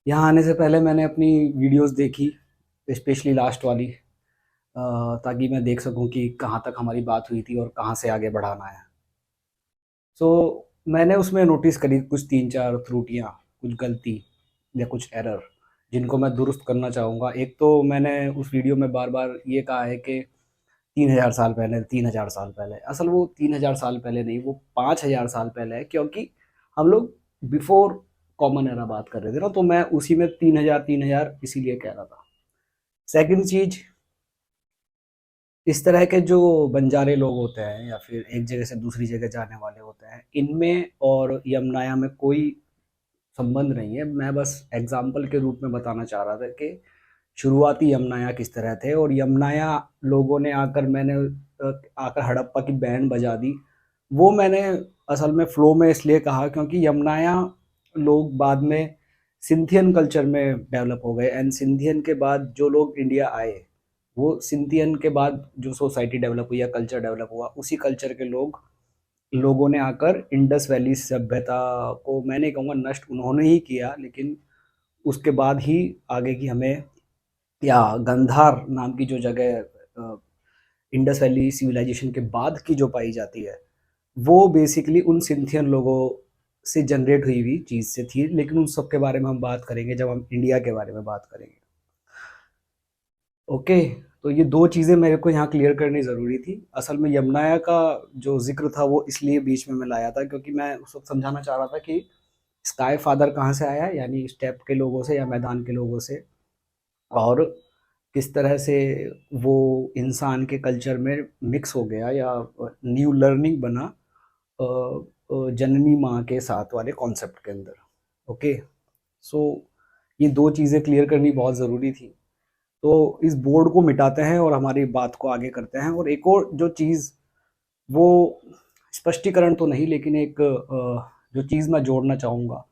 यहाँ आने से पहले मैंने अपनी वीडियोस देखी, स्पेशली लास्ट वाली, ताकि मैं देख सकूं कि कहाँ तक हमारी बात हुई थी और कहाँ से आगे बढ़ाना है। सो मैंने उसमें नोटिस करी कुछ 3-4 त्रुटियाँ, कुछ गलती या कुछ एरर, जिनको मैं दुरुस्त करना चाहूँगा। एक तो मैंने उस वीडियो में बार-बार ये कहा है कि 3000 साल पहले, 3000 साल पहले। असल वो 3000 साल पहले नहीं, वो 5000 साल पहले है, क्योंकि हम लोग बिफोर कॉमन एरा बात कर रहे थे ना, तो मैं उसी में 3000 इसीलिए कह रहा था। सेकंड चीज़, इस तरह के जो बंजारे लोग होते हैं या फिर एक जगह से दूसरी जगह जाने वाले होते हैं, इनमें और यमनाया में कोई संबंध नहीं है। मैं बस एग्जाम्पल के रूप में बताना चाह रहा था कि शुरुआती यमनाया किस तरह थे, और यमनाया लोगों ने आकर आकर हड़प्पा की बैंड बजा दी। वो मैंने असल में फ्लो में इसलिए कहा क्योंकि यमनाया लोग बाद में सिंथियन कल्चर में डेवलप हो गए, एंड सिंथियन के बाद जो लोग इंडिया आए, वो सिंथियन के बाद जो सोसाइटी डेवलप हुई या कल्चर डेवलप हुआ, उसी कल्चर के लोगों ने आकर इंडस वैली सभ्यता को, मैं नहीं कहूँगा नष्ट उन्होंने ही किया, लेकिन उसके बाद ही आगे की हमें, या गंधार नाम की जो जगह इंडस वैली सिविलाइजेशन के बाद की जो पाई जाती है, वो बेसिकली उन सिंथियन लोगों से जनरेट हुई हुई चीज़ से थी। लेकिन उन सब के बारे में हम बात करेंगे जब हम इंडिया के बारे में बात करेंगे। ओके, तो ये दो चीज़ें मेरे को यहाँ क्लियर करनी ज़रूरी थी। असल में यमुनाया का जो जिक्र था वो इसलिए बीच में मैं लाया था क्योंकि मैं उस वक्त समझाना चाह रहा था कि स्काई फादर कहाँ से आया, यानी स्टेप के लोगों से या मैदान के लोगों से, और किस तरह से वो इंसान के कल्चर में मिक्स हो गया या न्यू लर्निंग बना जननी माँ के साथ वाले कॉन्सेप्ट के अंदर। ओके, सो ये दो चीज़ें क्लियर करनी बहुत ज़रूरी थी। तो इस बोर्ड को मिटाते हैं और हमारी बात को आगे करते हैं। और एक और जो चीज़, वो स्पष्टीकरण तो नहीं, लेकिन एक जो चीज़ मैं जोड़ना चाहूँगा,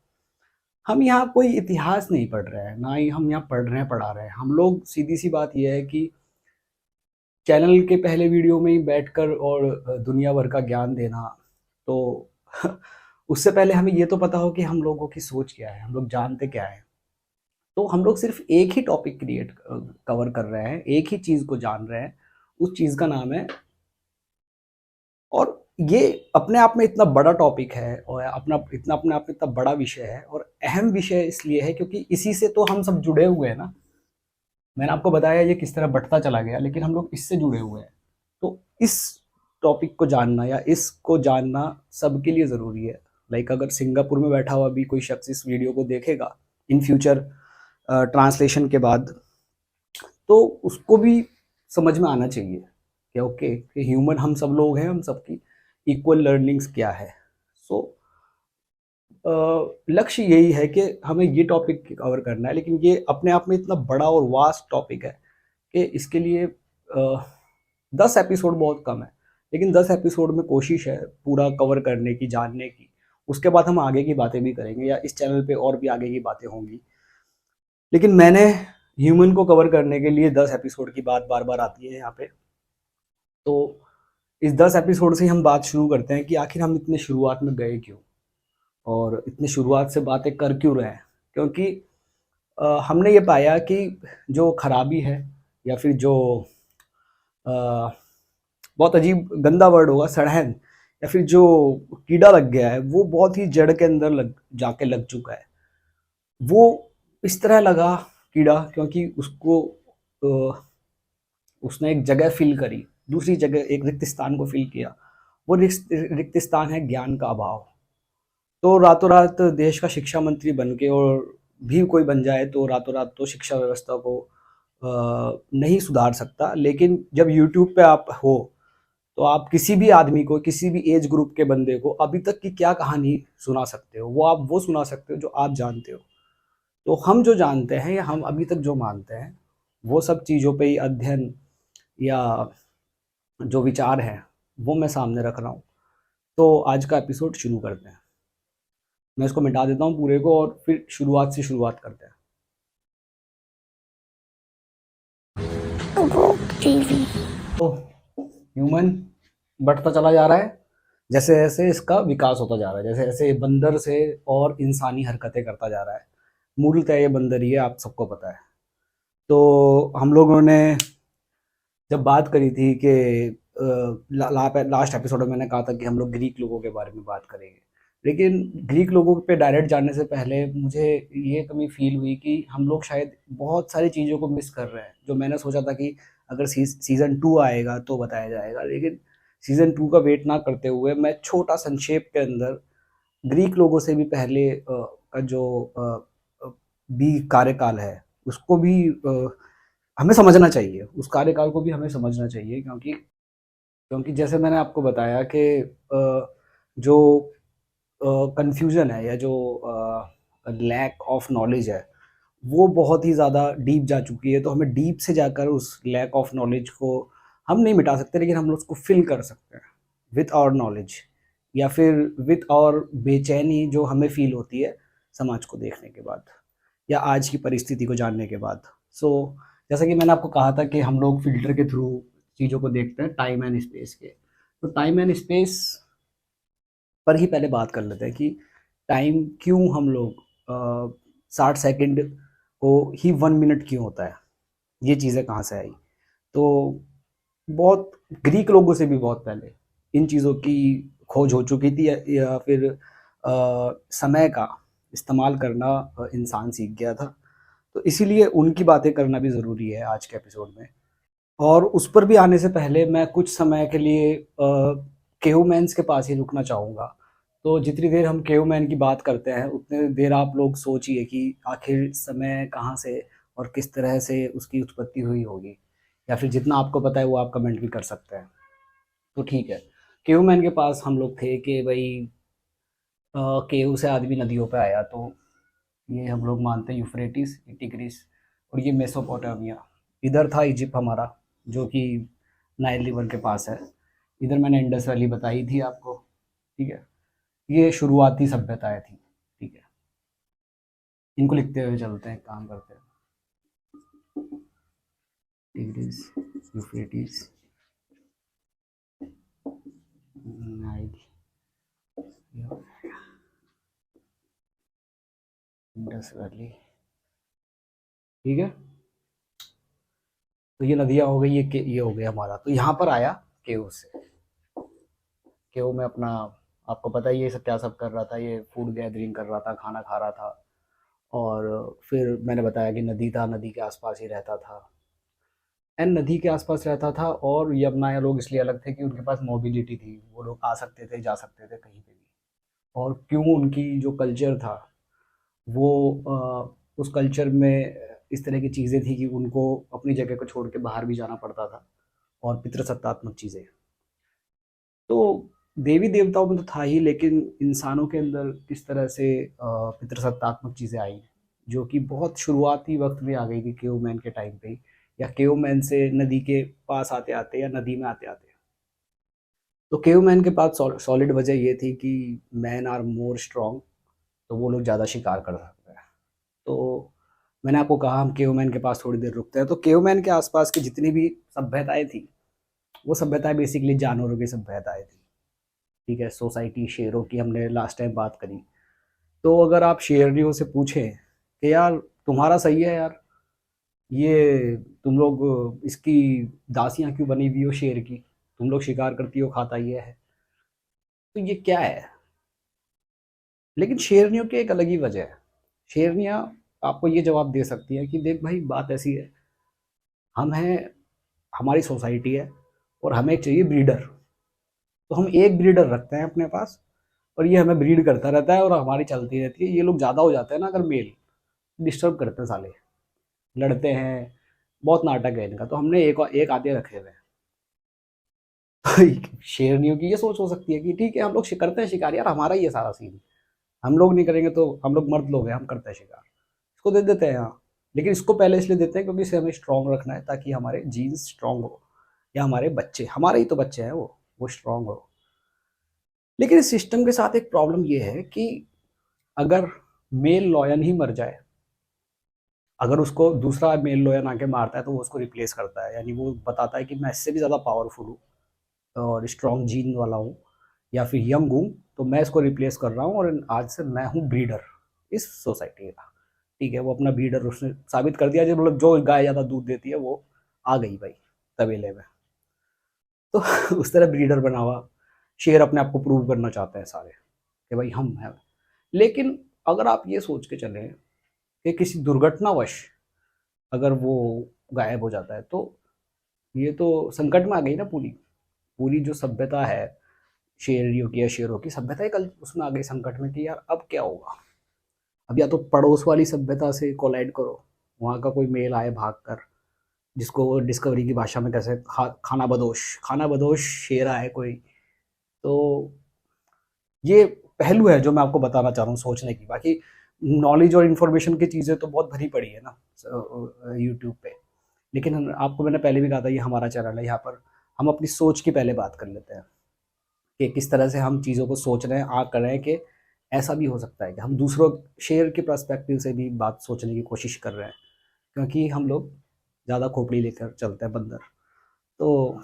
हम यहाँ कोई इतिहास नहीं पढ़ रहे हैं, ना ही हम यहाँ पढ़ रहे हैं पढ़ा रहे हैं। हम लोग, सीधी सी बात यह है कि चैनल के पहले वीडियो में ही बैठकर और दुनिया भर का ज्ञान देना, तो उससे पहले हमें ये तो पता हो कि हम लोगों की सोच क्या है, हम लोग जानते क्या है। तो हम लोग सिर्फ एक ही टॉपिक कवर कर रहे हैं, एक ही चीज़ को जान रहे हैं, उस चीज़ का नाम है, और ये अपने आप में इतना बड़ा टॉपिक है और अपने आप में इतना बड़ा विषय है, और अहम विषय इसलिए है क्योंकि इसी से तो हम सब जुड़े हुए हैं ना। मैंने आपको बताया ये किस तरह बढ़ता चला गया, लेकिन हम लोग इससे जुड़े हुए हैं। तो इस टॉपिक को जानना या इसको जानना सबके लिए ज़रूरी है। लाइक अगर सिंगापुर में बैठा हुआ भी कोई शख्स इस वीडियो को देखेगा इन फ्यूचर, ट्रांसलेशन के बाद, तो उसको भी समझ में आना चाहिए कि ओके, कि ह्यूमन हम सब लोग हैं, हम सबकी इक्वल लर्निंग्स क्या है। सो लक्ष्य यही है कि हमें ये टॉपिक कवर करना है, लेकिन ये अपने आप में इतना बड़ा और वास्ट टॉपिक है कि इसके लिए 10 एपिसोड बहुत कम है। लेकिन 10 एपिसोड में कोशिश है पूरा कवर करने की, जानने की। उसके बाद हम आगे की बातें भी करेंगे, या इस चैनल पे और भी आगे की बातें होंगी। लेकिन मैंने ह्यूमन को कवर करने के लिए 10 एपिसोड की बात बार बार आती है यहाँ पे। तो इस 10 एपिसोड से ही हम बात शुरू करते हैं कि आखिर हम इतने शुरुआत में गए क्यों, और इतने शुरुआत से बातें कर क्यों रहे हैं। क्योंकि हमने ये पाया कि जो खराबी है, या फिर जो बहुत अजीब गंदा वर्ड होगा, सड़हन, या फिर जो कीड़ा लग गया है, वो बहुत ही जड़ के अंदर जाके लग चुका है। वो इस तरह लगा कीड़ा क्योंकि उसको उसने एक जगह फिल करी, दूसरी जगह एक रिक्त स्थान को फिल किया। वो रिक्त स्थान है ज्ञान का अभाव। तो रातों रात देश का शिक्षा मंत्री बन के, और भी कोई बन जाए तो रातों रात तो शिक्षा व्यवस्था को नहीं सुधार सकता। लेकिन जब यूट्यूब पे आप हो, तो आप किसी भी आदमी को, किसी भी एज ग्रुप के बंदे को अभी तक की क्या कहानी सुना सकते हो, वो आप वो सुना सकते हो जो आप जानते हो। तो हम जो जानते हैं या हम अभी तक जो मानते हैं, वो सब चीज़ों पे ही अध्ययन या जो विचार हैं, वो मैं सामने रख रहा हूँ। तो आज का एपिसोड शुरू करते हैं। मैं इसको मिटा देता हूँ पूरे को, और फिर शुरुआत से शुरुआत करते हैं। तो ह्यूमन बढ़ता चला जा रहा है, जैसे जैसे इसका विकास होता जा रहा है, जैसे जैसे बंदर से और इंसानी हरकतें करता जा रहा है। मूलतः ये बंदर ही है, आप सबको पता है। तो हम लोगों ने जब बात करी थी कि लास्ट एपिसोड में मैंने कहा था कि हम लोग ग्रीक लोगों के बारे में बात करेंगे, लेकिन ग्रीक लोगों पे डायरेक्ट जानने से पहले मुझे ये कमी फील हुई कि हम लोग शायद बहुत सारी चीज़ों को मिस कर रहे हैं, जो मैंने सोचा था कि अगर सीज़न 2 आएगा तो बताया जाएगा। लेकिन सीज़न 2 का वेट ना करते हुए मैं छोटा संक्षेप के अंदर ग्रीक लोगों से भी पहले का जो अ, भी कार्यकाल है उसको भी हमें समझना चाहिए, उस कार्यकाल को भी हमें समझना चाहिए, क्योंकि क्योंकि जैसे मैंने आपको बताया कि जो कन्फ्यूज़न है या जो लैक ऑफ नॉलेज है, वो बहुत ही ज़्यादा डीप जा चुकी है। तो हमें डीप से जाकर उस लैक ऑफ नॉलेज को हम नहीं मिटा सकते, लेकिन हम लोग उसको फ़िल कर सकते हैं विथ आवर नॉलेज, या फिर विथ आवर बेचैनी जो हमें फ़ील होती है समाज को देखने के बाद या आज की परिस्थिति को जानने के बाद। सो जैसा कि मैंने आपको कहा था कि हम लोग फ़िल्टर के थ्रू चीज़ों को देखते हैं, टाइम एंड स्पेस के। तो टाइम एंड स्पेस पर ही पहले बात कर लेते हैं कि टाइम क्यों हम लोग 60 सेकंड को ही 1 मिनट क्यों होता है, ये चीज़ें कहाँ से आई। तो बहुत ग्रीक लोगों से भी बहुत पहले इन चीज़ों की खोज हो चुकी थी, या फिर समय का इस्तेमाल करना इंसान सीख गया था। तो इसीलिए उनकी बातें करना भी ज़रूरी है आज के एपिसोड में। और उस पर भी आने से पहले मैं कुछ समय के लिए केवमैन्स के पास ही रुकना चाहूँगा। तो जितनी देर हम केवमैन की बात करते हैं, उतनी देर आप लोग सोचिए कि आखिर समय कहाँ से और किस तरह से उसकी उत्पत्ति हुई होगी, या फिर जितना आपको पता है वो आप कमेंट भी कर सकते हैं। तो ठीक है, केवमैन के पास हम लोग थे कि भाई केव से आदमी नदियों पे आया, तो ये हम लोग मानते हैं यूफ्रेटिस, टिग्रिस, और ये मेसोपोटामिया। इधर था इजिप्ट हमारा, जो कि नाइल रिवर के पास है। इधर मैंने इंडस वैली बताई थी आपको, ठीक है। ये शुरुआती सभ्यताएं थी, ठीक है। इनको लिखते हुए चलते हैं, काम करते हैं। Tigris, Euphrates, Nile, Indus valley, ठीक है। तो ये नदियाँ हो गई, ये हो गया हमारा। तो यहाँ पर आया केव से। केव में अपना, आपको पता ही है ये सब क्या सब कर रहा था, ये फूड गैदरिंग कर रहा था, खाना खा रहा था। और फिर मैंने बताया कि नदी था, नदी के आसपास ही रहता था। एंड नदी के आसपास रहता था, और यमुनाया लोग इसलिए अलग थे कि उनके पास मोबिलिटी थी, वो लोग आ सकते थे, जा सकते थे कहीं पे भी। और क्यों उनकी जो कल्चर था वो उस कल्चर में इस तरह की चीज़ें थी कि उनको अपनी जगह को छोड़ के बाहर भी जाना पड़ता था, और पितृसत्तात्मक चीज़ें। तो देवी देवताओं में तो था ही, लेकिन इंसानों के अंदर किस तरह से पितृसत्तात्मक चीज़ें आई, जो कि बहुत शुरुआती वक्त में आ गई थी केवमैन के टाइम पे ही, या केवमैन से नदी के पास आते आते या नदी में आते आते। तो केवमैन के पास सॉलिड वजह ये थी कि मैन आर मोर स्ट्रांग, तो वो लोग ज़्यादा शिकार कर सकते हैं। तो मैंने आपको कहा हम केवमैन के पास थोड़ी देर रुकते हैं। तो केवमैन के आसपास की जितनी भी सभ्यताएं थी, वो सभ्यताएं बेसिकली जानवरों की सभ्यताएं थी, ठीक है। सोसाइटी शेरों की हमने लास्ट टाइम बात करी। तो अगर आप शेरनियों से पूछें कि यार तुम्हारा सही है यार, ये तुम लोग इसकी दासियां क्यों बनी हुई हो शेर की, तुम लोग शिकार करती हो, खाता ये है, तो ये क्या है। लेकिन शेरनियों की एक अलग ही वजह है। शेरनियाँ आपको ये जवाब दे सकती है कि देख भाई, बात ऐसी है, हम हैं, हमारी सोसाइटी है, और हमें चाहिए ब्रीडर। तो हम एक ब्रीडर रखते हैं अपने पास, और ये हमें ब्रीड करता रहता है और हमारी चलती रहती है। ये लोग ज़्यादा हो जाते हैं ना, अगर मेल डिस्टर्ब करते हैं साले, लड़ते हैं, बहुत नाटक है इनका, तो हमने एक एक आधे रखे हुए हैं। शेरनियों की ये सोच हो सकती है कि ठीक है, हम लोग करते हैं शिकार यार, हमारा ही है सारा सीन, हम लोग नहीं करेंगे तो हम लोग मर्द लोग हैं, हम करते हैं शिकार, इसको दे देते हैं यहाँ। लेकिन इसको पहले इसलिए देते हैं क्योंकि इसे हमें स्ट्रांग रखना है, ताकि हमारे जीन्स स्ट्रांग हो, या हमारे बच्चे, हमारे ही तो बच्चे हैं वो स्ट्रांग हो। लेकिन इस सिस्टम के साथ एक प्रॉब्लम ये है कि अगर मेल लॉयन ही मर जाए, अगर उसको दूसरा मेल लॉयन आके मारता है, तो वो उसको रिप्लेस करता है, यानी वो बताता है कि मैं इससे भी ज़्यादा पावरफुल हूँ और स्ट्रॉन्ग जीन वाला हूँ, या फिर यंग हूँ, तो मैं इसको रिप्लेस कर रहा हूँ, और आज से मैं हूँ ब्रीडर इस सोसाइटी का, ठीक है, वो अपना ब्रीडर उसने साबित कर दिया, जो मतलब जो गाय ज़्यादा दूध देती है वो आ गई भाई तबेले में। तो उस तरह ब्रीडर बना हुआ शेर अपने आप को प्रूव करना चाहते हैं सारे कि भाई हम हैं। लेकिन अगर आप ये सोच के चलें कि किसी दुर्घटनावश अगर वो गायब हो जाता है, तो ये तो संकट में आ गई ना पूरी पूरी जो सभ्यता है शेरियों की या शेरों की सभ्यता ही कल उसमें आ गई संकट में कि यार अब क्या होगा। अब या तो पड़ोस वाली सभ्यता से कोलाइड करो, वहाँ का कोई मेल आए भाग कर, जिसको डिस्कवरी की भाषा में कैसे खाना बदोश शेर आए कोई। तो ये पहलू है जो मैं आपको बताना चाह रहा हूँ सोचने की। बाकी नॉलेज और इन्फॉर्मेशन की चीज़ें तो बहुत भरी पड़ी है ना यूट्यूब पे। लेकिन आपको मैंने पहले भी कहा था ये हमारा चैनल है, यहाँ पर हम अपनी सोच की पहले बात कर लेते हैं कि किस तरह से हम चीज़ों को सोच रहे हैं, कर रहे हैं कि ऐसा भी हो सकता है कि हम दूसरों शेयर के पर्सपेक्टिव से भी बात सोचने की कोशिश कर रहे हैं, क्योंकि हम लोग ज़्यादा खोपड़ी लेकर चलते हैं बंदर। तो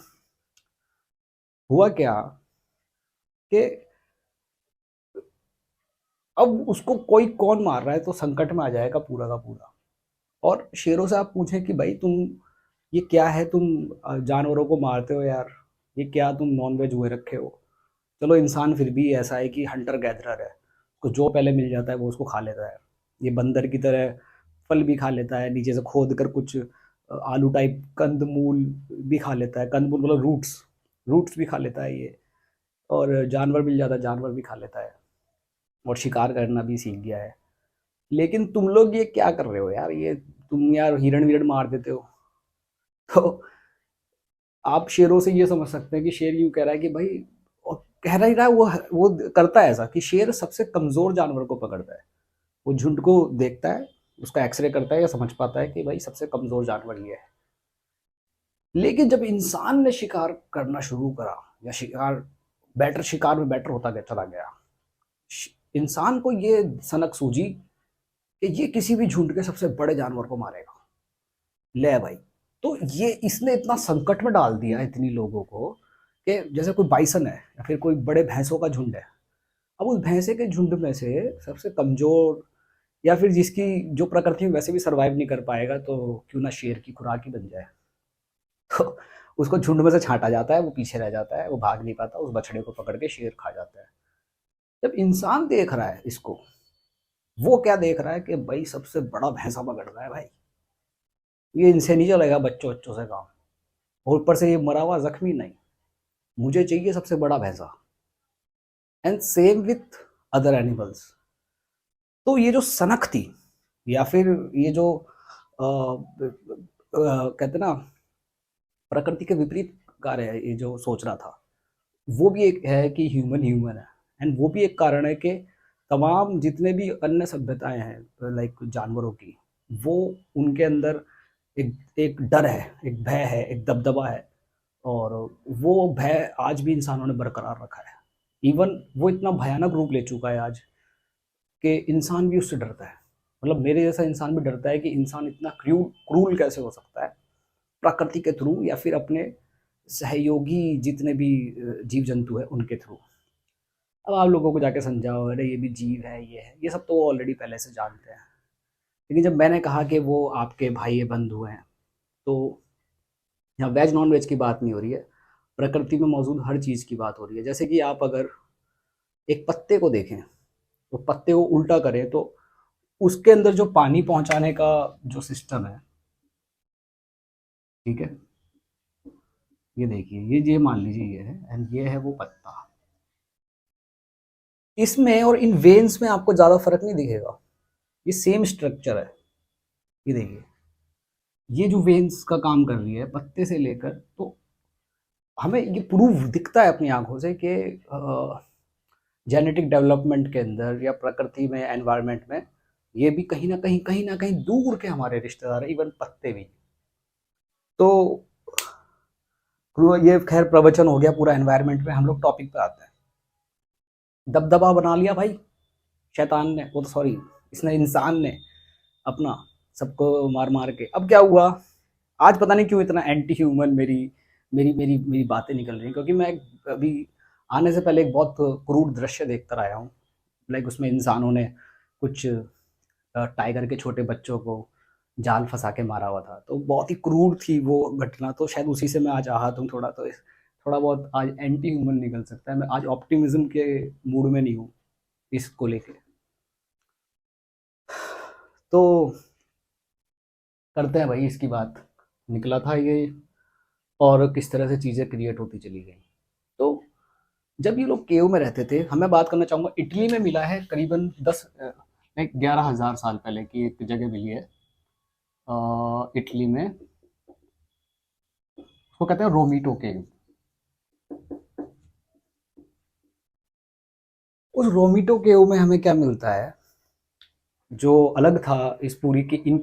हुआ क्या कि अब उसको कोई कौन मार रहा है तो संकट में आ जाएगा पूरा का पूरा। और शेरों से आप पूछें कि भाई तुम ये क्या है, तुम जानवरों को मारते हो यार, ये क्या तुम नॉन वेज हुए रखे हो। चलो इंसान फिर भी ऐसा है कि हंटर गैदरर है, तो जो पहले मिल जाता है वो उसको खा लेता है। ये बंदर की तरह फल भी खा लेता है, नीचे से खोद कर कुछ आलू टाइप कंद मूल भी खा लेता है, कंद मूल मतलब रूट्स रूट्स भी खा लेता है ये। और जानवर मिल जाता है, जानवर भी खा लेता है, और शिकार करना भी सीख गया है। लेकिन तुम लोग ये क्या कर रहे हो यार, ये तुम यार हिरण विरण मार देते हो। तो आप शेरों से ये समझ सकते हैं कि शेर यूं कह रहा है कि भाई, और कह रहा ही रहा है वो करता है ऐसा कि शेर सबसे कमजोर जानवर को पकड़ता है। वो झुंड को देखता है, उसका एक्सरे करता है या समझ पाता है कि भाई सबसे कमजोर जानवर ये है। लेकिन जब इंसान ने शिकार करना शुरू करा, या शिकार में बेटर होता गया चला गया, इंसान को ये सनक सूझी कि ये किसी भी झुंड के सबसे बड़े जानवर को मारेगा। ले भाई, तो ये इसने इतना संकट में डाल दिया इतनी लोगों को कि जैसे कोई बाइसन है या फिर कोई बड़े भैंसों का झुंड है, अब उस भैंसे के झुंड में से सबसे कमजोर, या फिर जिसकी जो प्रकृति में वैसे भी सरवाइव नहीं कर पाएगा, तो क्यों ना शेर की खुराक ही बन जाए। तो उसको झुंड में से छांटा जाता है, वो पीछे रह जाता है, वो भाग नहीं पाता, उस बछड़े को पकड़ के शेर खा जाता है। जब इंसान देख रहा है इसको, वो क्या देख रहा है कि भाई सबसे बड़ा भैंसा पकड़ रहा है भाई, ये इनसे नहीं चलेगा बच्चों बच्चों से काम, और ऊपर से ये मरा हुआ जख्मी नहीं, मुझे चाहिए सबसे बड़ा भैंसा। And same with other animals. तो ये जो सनक थी, या फिर ये जो कहते ना प्रकृति के विपरीत कार्य है, ये जो सोच रहा था, वो भी एक है कि ह्यूमन ह्यूमन है। एंड वो भी एक कारण है कि तमाम जितने भी अन्य सभ्यताएं हैं लाइक जानवरों की, वो उनके अंदर एक एक डर है, एक भय है, एक दबदबा है। और वो भय आज भी इंसानों ने बरकरार रखा है। इवन वो इतना भयानक रूप ले चुका है आज कि इंसान भी उससे डरता है। मतलब मेरे जैसा इंसान भी डरता है कि इंसान इतना क्रूल कैसे हो सकता है प्रकृति के थ्रू, या फिर अपने सहयोगी जितने भी जीव जंतु है उनके थ्रू। अब आप लोगों को जाके समझाओ अरे ये भी जीव है, ये सब तो वो ऑलरेडी पहले से जानते हैं। लेकिन जब मैंने कहा कि वो आपके भाई बंधु हैं, तो यहाँ वेज नॉन वेज की बात नहीं हो रही है, प्रकृति में मौजूद हर चीज़ की बात हो रही है। जैसे कि आप अगर एक पत्ते को देखें, तो पत्ते को उल्टा करें तो उसके अंदर जो पानी पहुंचाने का जो सिस्टम है, ठीक है, ये देखिए, ये मान लीजिए ये है, एंड ये है वो पत्ता। इसमें और इन वेन्स में आपको ज़्यादा फर्क नहीं दिखेगा, ये सेम स्ट्रक्चर है। ये देखिए, ये जो वेन्स का काम कर रही है पत्ते से लेकर, तो हमें ये प्रूफ दिखता है अपनी आंखों से कि जेनेटिक डेवलपमेंट के अंदर या प्रकृति में, एनवायरनमेंट में, ये भी कहीं ना कहीं दूर के हमारे रिश्तेदार है, इवन पत्ते भी। तो ये खैर प्रवचन हो गया पूरा एनवायरनमेंट में, हम लोग टॉपिक पे आते हैं। दबदबा बना लिया भाई शैतान ने, वो तो सॉरी इसने, इंसान ने अपना, सबको मार मार के। अब क्या हुआ, आज पता नहीं क्यों इतना एंटी ह्यूमन मेरी मेरी मेरी मेरी बातें निकल रही हैं, क्योंकि मैं अभी आने से पहले एक बहुत क्रूर दृश्य देख कर आया हूँ। लाइक उसमें इंसानों ने कुछ टाइगर के छोटे बच्चों को जाल फंसा के मारा हुआ था, तो बहुत ही क्रूर थी वो घटना। तो शायद उसी से मैं आज आहत हूँ थोड़ा, तो थोड़ा बहुत आज एंटी ह्यूमन निकल सकता है। मैं आज ऑप्टिमिज्म के मूड में नहीं हूँ इसको लेके। तो करते हैं भाई इसकी बात। निकला था ये, और किस तरह से चीज़ें क्रिएट होती चली गई। तो जब ये लोग केव में रहते थे, हमें बात करना चाहूँगा, इटली में मिला है करीबन 11,000 साल पहले की एक जगह मिली है इटली में। उसको कहते हैं रोमीटो केव। उस रोमीटो केव में हमें क्या मिलता है जो अलग था इस पूरी के इन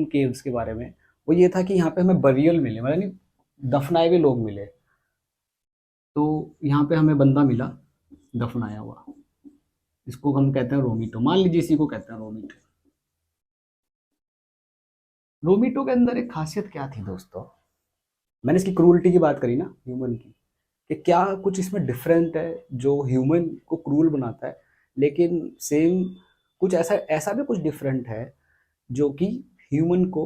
केव्स के बारे में, वो ये था कि यहाँ पे हमें बरियल मिले, मतलब नहीं, दफनाए हुए लोग मिले। तो यहाँ पे हमें बंदा मिला दफनाया हुआ, इसको हम कहते हैं रोमीटो। मान लीजिए इसी को कहते हैं रोमीटो। रोमीटो के अंदर एक खासियत क्या थी दोस्तों, मैंने इसकी क्रूरटी की बात करी ना, ह्यूमन की, कि क्या कुछ इसमें डिफरेंट है जो ह्यूमन को क्रूर बनाता है, लेकिन सेम कुछ ऐसा ऐसा भी कुछ डिफरेंट है जो कि ह्यूमन को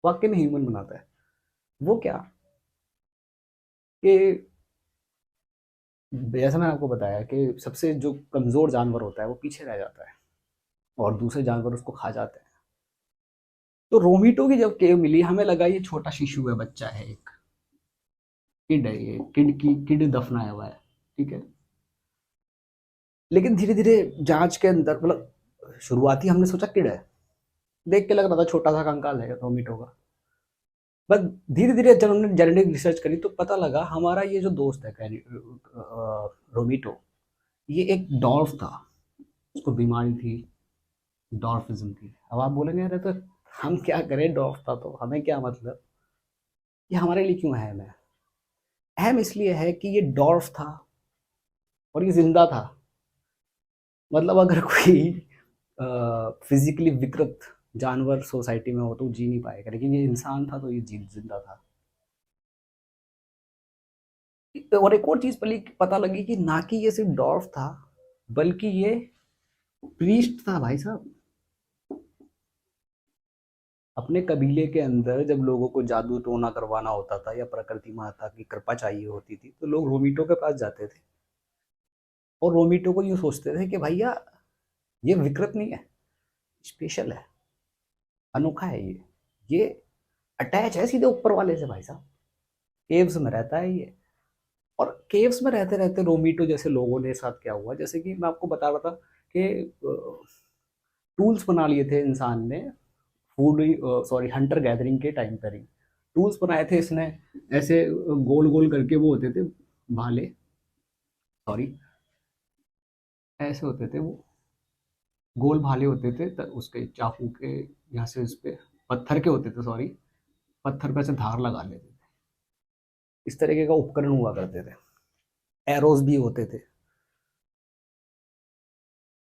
वाकई में ह्यूमन बनाता है। वो क्या, कि जैसा मैंने आपको बताया कि सबसे जो कमज़ोर जानवर होता है वो पीछे रह जाता है और दूसरे जानवर उसको खा जाते हैं। तो रोमीटो की जब केव मिली, हमें लगा ये छोटा शिशु है, बच्चा है, एक किड है, ये किड दफनाया हुआ है, ठीक है। लेकिन धीरे धीरे जांच के अंदर, मतलब शुरुआती हमने सोचा किड है, देख के लग रहा था छोटा सा कंकाल है रोमीटो का। बस धीरे धीरे जब हमने जेनेटिक रिसर्च करी तो पता लगा हमारा ये जो दोस्त है रोमीटो, ये एक डॉल्फ था, उसको बीमारी थी, डॉर्फिज्म थी। अब आप बोलेंगे अरे तो हम क्या करें, डॉल्फ था तो हमें क्या मतलब, ये हमारे लिए क्यों अहम है? अहम इसलिए है कि ये डॉल्फ था और ये जिंदा था। मतलब अगर कोई फिजिकली विकृत जानवर सोसाइटी में हो तो जी नहीं पाएगा, लेकिन ये इंसान था तो ये जी जिंदा था। और एक और चीज पता लगी कि ना कि ये सिर्फ डॉल्फ था, बल्कि ये प्रीस्ट था भाई साहब। अपने कबीले के अंदर जब लोगों को जादू टोना करवाना होता था या प्रकृति माता की कृपा चाहिए होती थी, तो लोग रोमीटो के पास जाते थे और रोमीटो को यूँ सोचते थे कि भैया ये विकृत नहीं है, स्पेशल है, अनोखा है ये अटैच है सीधे ऊपर वाले से भाई साहब, केव्स में रहता है ये। और केव्स में रहते रहते रोमीटो जैसे लोगों ने साथ क्या हुआ, जैसे कि मैं आपको बता रहा था कि टूल्स बना लिए थे इंसान ने, फूड सॉरी हंटर गैदरिंग के टाइम पर ही टूल्स बनाए थे इसने। ऐसे गोल गोल करके वो होते थे भाले, सॉरी ऐसे होते थे वो, गोल भाले होते थे, उसके चाकू के यहाँ से उस पे पत्थर के होते थे, सॉरी पत्थर पे से धार लगा लेते थे। इस तरीके का उपकरण हुआ करते थे, एरोज भी होते थे।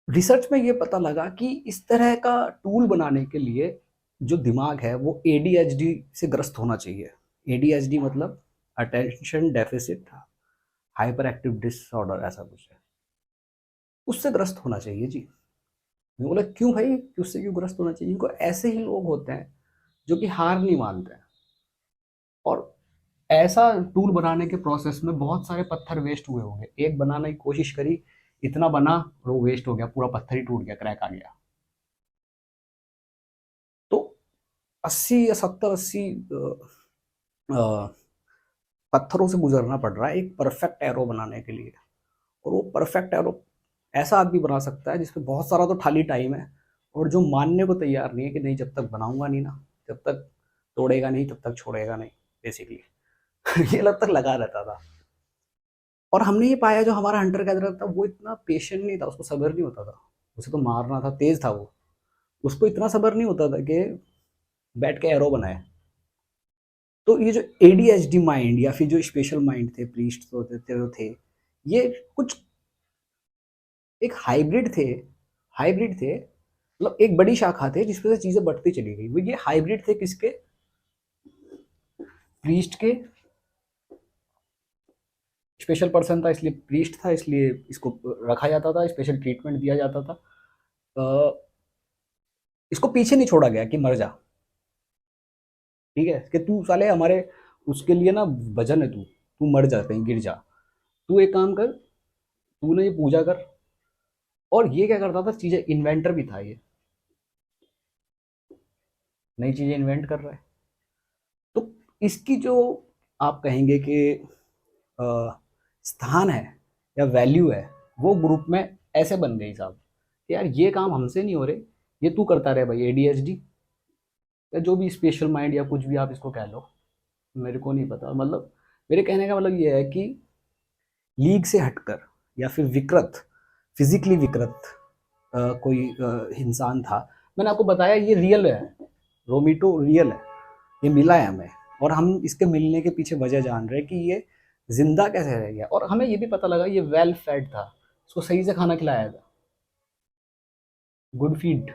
रिसर्च में ये पता लगा कि इस तरह का टूल बनाने के लिए जो दिमाग है वो एडीएचडी से ग्रस्त होना चाहिए। एडीएचडी मतलब attention deficit hyper active disorder, ऐसा कुछ है, उससे ग्रस्त होना चाहिए जी। मैं बोला क्यों भाई, कि उससे क्यों ग्रस्त होना चाहिए? इनको ऐसे ही लोग होते हैं जो कि हार नहीं मानते हैं। और ऐसा टूल बनाने के प्रोसेस में बहुत सारे पत्थर वेस्ट हुए होंगे, एक बनाने की कोशिश करी, इतना बना और वो वेस्ट हो गया, पूरा पत्थर ही टूट गया, क्रैक आ गया। तो 80 या 70-80 पत्थरों से गुजरना पड़ रहा है एक परफेक्ट एरो बनाने के लिए। और वो परफेक्ट एरो ऐसा आदमी बना सकता है जिसमें बहुत सारा तो खाली टाइम है, और जो मानने को तैयार नहीं है कि नहीं जब तक बनाऊंगा नहीं ना, जब तक तोड़ेगा नहीं तब तक छोड़ेगा नहीं, बेसिकली ये लग तक लगा रहता था। और हमने ये पाया जो हमारा हंटर गैदरर था वो इतना पेशेंट नहीं था, उसको सब्र नहीं होता था, उसे तो मारना था, तेज था वो, उसको इतना सब्र नहीं होता था कि बैठ के एरो बनाए। तो ये जो एडीएचडी माइंड या फिर जो स्पेशल माइंड थे प्रीस्ट थे, ये कुछ एक हाइब्रिड थे, मतलब एक बड़ी शाखा थे जिसपे से चीजें बढ़ती चली गई। वो ये हाइब्रिड थे किसके, प्रीस्ट के। स्पेशल पर्सन था इसलिए प्रीस्ट था, इसलिए इसको रखा जाता था, स्पेशल ट्रीटमेंट दिया जाता था। इसको पीछे नहीं छोड़ा गया कि मर जा, ठीक है, कि तू साले हमारे उसके लिए ना वजन है, तू तू मर जा, कहीं गिर जा, तू एक काम कर, तू ना ये पूजा कर। और ये क्या करता था, चीजें इन्वेंटर भी था ये, नई चीजें इन्वेंट कर रहा है। तो इसकी जो आप कहेंगे कि स्थान है या वैल्यू है, वो ग्रुप में ऐसे बन गई साहब कि यार ये काम हमसे नहीं हो रहे, ये तू करता रहे भाई, एडीएचडी या जो भी स्पेशल माइंड या कुछ भी आप इसको कह लो, मेरे को नहीं पता। मतलब मेरे कहने का मतलब ये है कि लीग से हटकर या फिर विकृत, फिजिकली विकृत कोई इंसान था। मैंने आपको बताया ये रियल है, रोमीटो रियल है, ये मिला है हमें, और हम इसके मिलने के पीछे वजह जान रहे हैं कि ये जिंदा कैसे रह गया। और हमें ये भी पता लगा ये वेल फेड था, इसको सही से खाना खिलाया था, गुड फीड,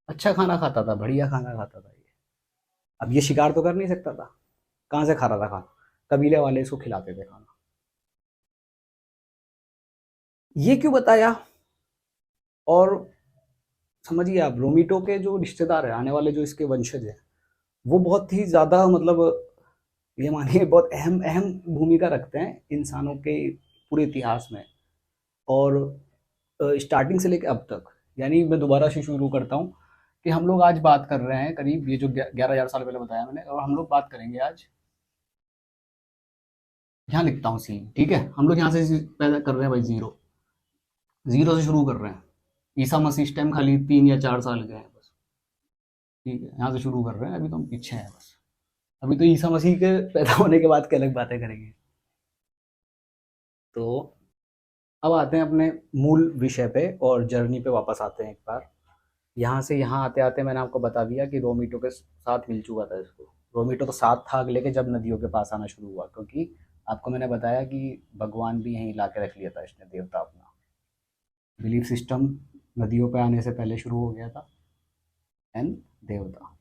अच्छा खाना खाता था, बढ़िया खाना खाता था ये। अब ये शिकार तो कर नहीं सकता था, कहाँ से खा रहा था खाना, कबीले वाले इसको खिलाते थे खाना। ये क्यों बताया, और समझिए आप, रोमीटो के जो रिश्तेदार है, आने वाले जो इसके वंशज हैं, वो बहुत ही ज़्यादा, मतलब ये मानिए बहुत अहम अहम भूमिका रखते हैं इंसानों के पूरे इतिहास में। और स्टार्टिंग से लेकर अब तक, यानी मैं दोबारा से शुरू करता हूँ कि हम लोग आज बात कर रहे हैं करीब, ये जो 11,000 साल पहले बताया मैंने, और हम लोग बात करेंगे आज, यहाँ लिखता हूँ सीन, ठीक है, हम लोग यहाँ से पैदा कर रहे हैं भाई, जीरो, जीरो से शुरू कर रहे हैं। ईसा मसीह इस टाइम खाली 3 या 4 साल के हैं बस, ठीक है, यहाँ से शुरू कर रहे हैं, अभी तो हम पीछे हैं बस। अभी तो ईसा मसीह के पैदा होने के बाद के अलग बातें करेंगे। तो अब आते हैं अपने मूल विषय पे और जर्नी पे वापस आते हैं एक बार। यहाँ से यहाँ आते आते मैंने आपको बता दिया कि रोमीटो के साथ मिल चुका था इसको। रोमीटो तो साथ था लेके जब नदियों के पास आना शुरू हुआ, क्योंकि आपको मैंने बताया कि भगवान भी यहीं ला के रख लिया था इसने, देवता अपना बिलीफ सिस्टम नदियों पे आने से पहले शुरू हो गया था, एंड देवता।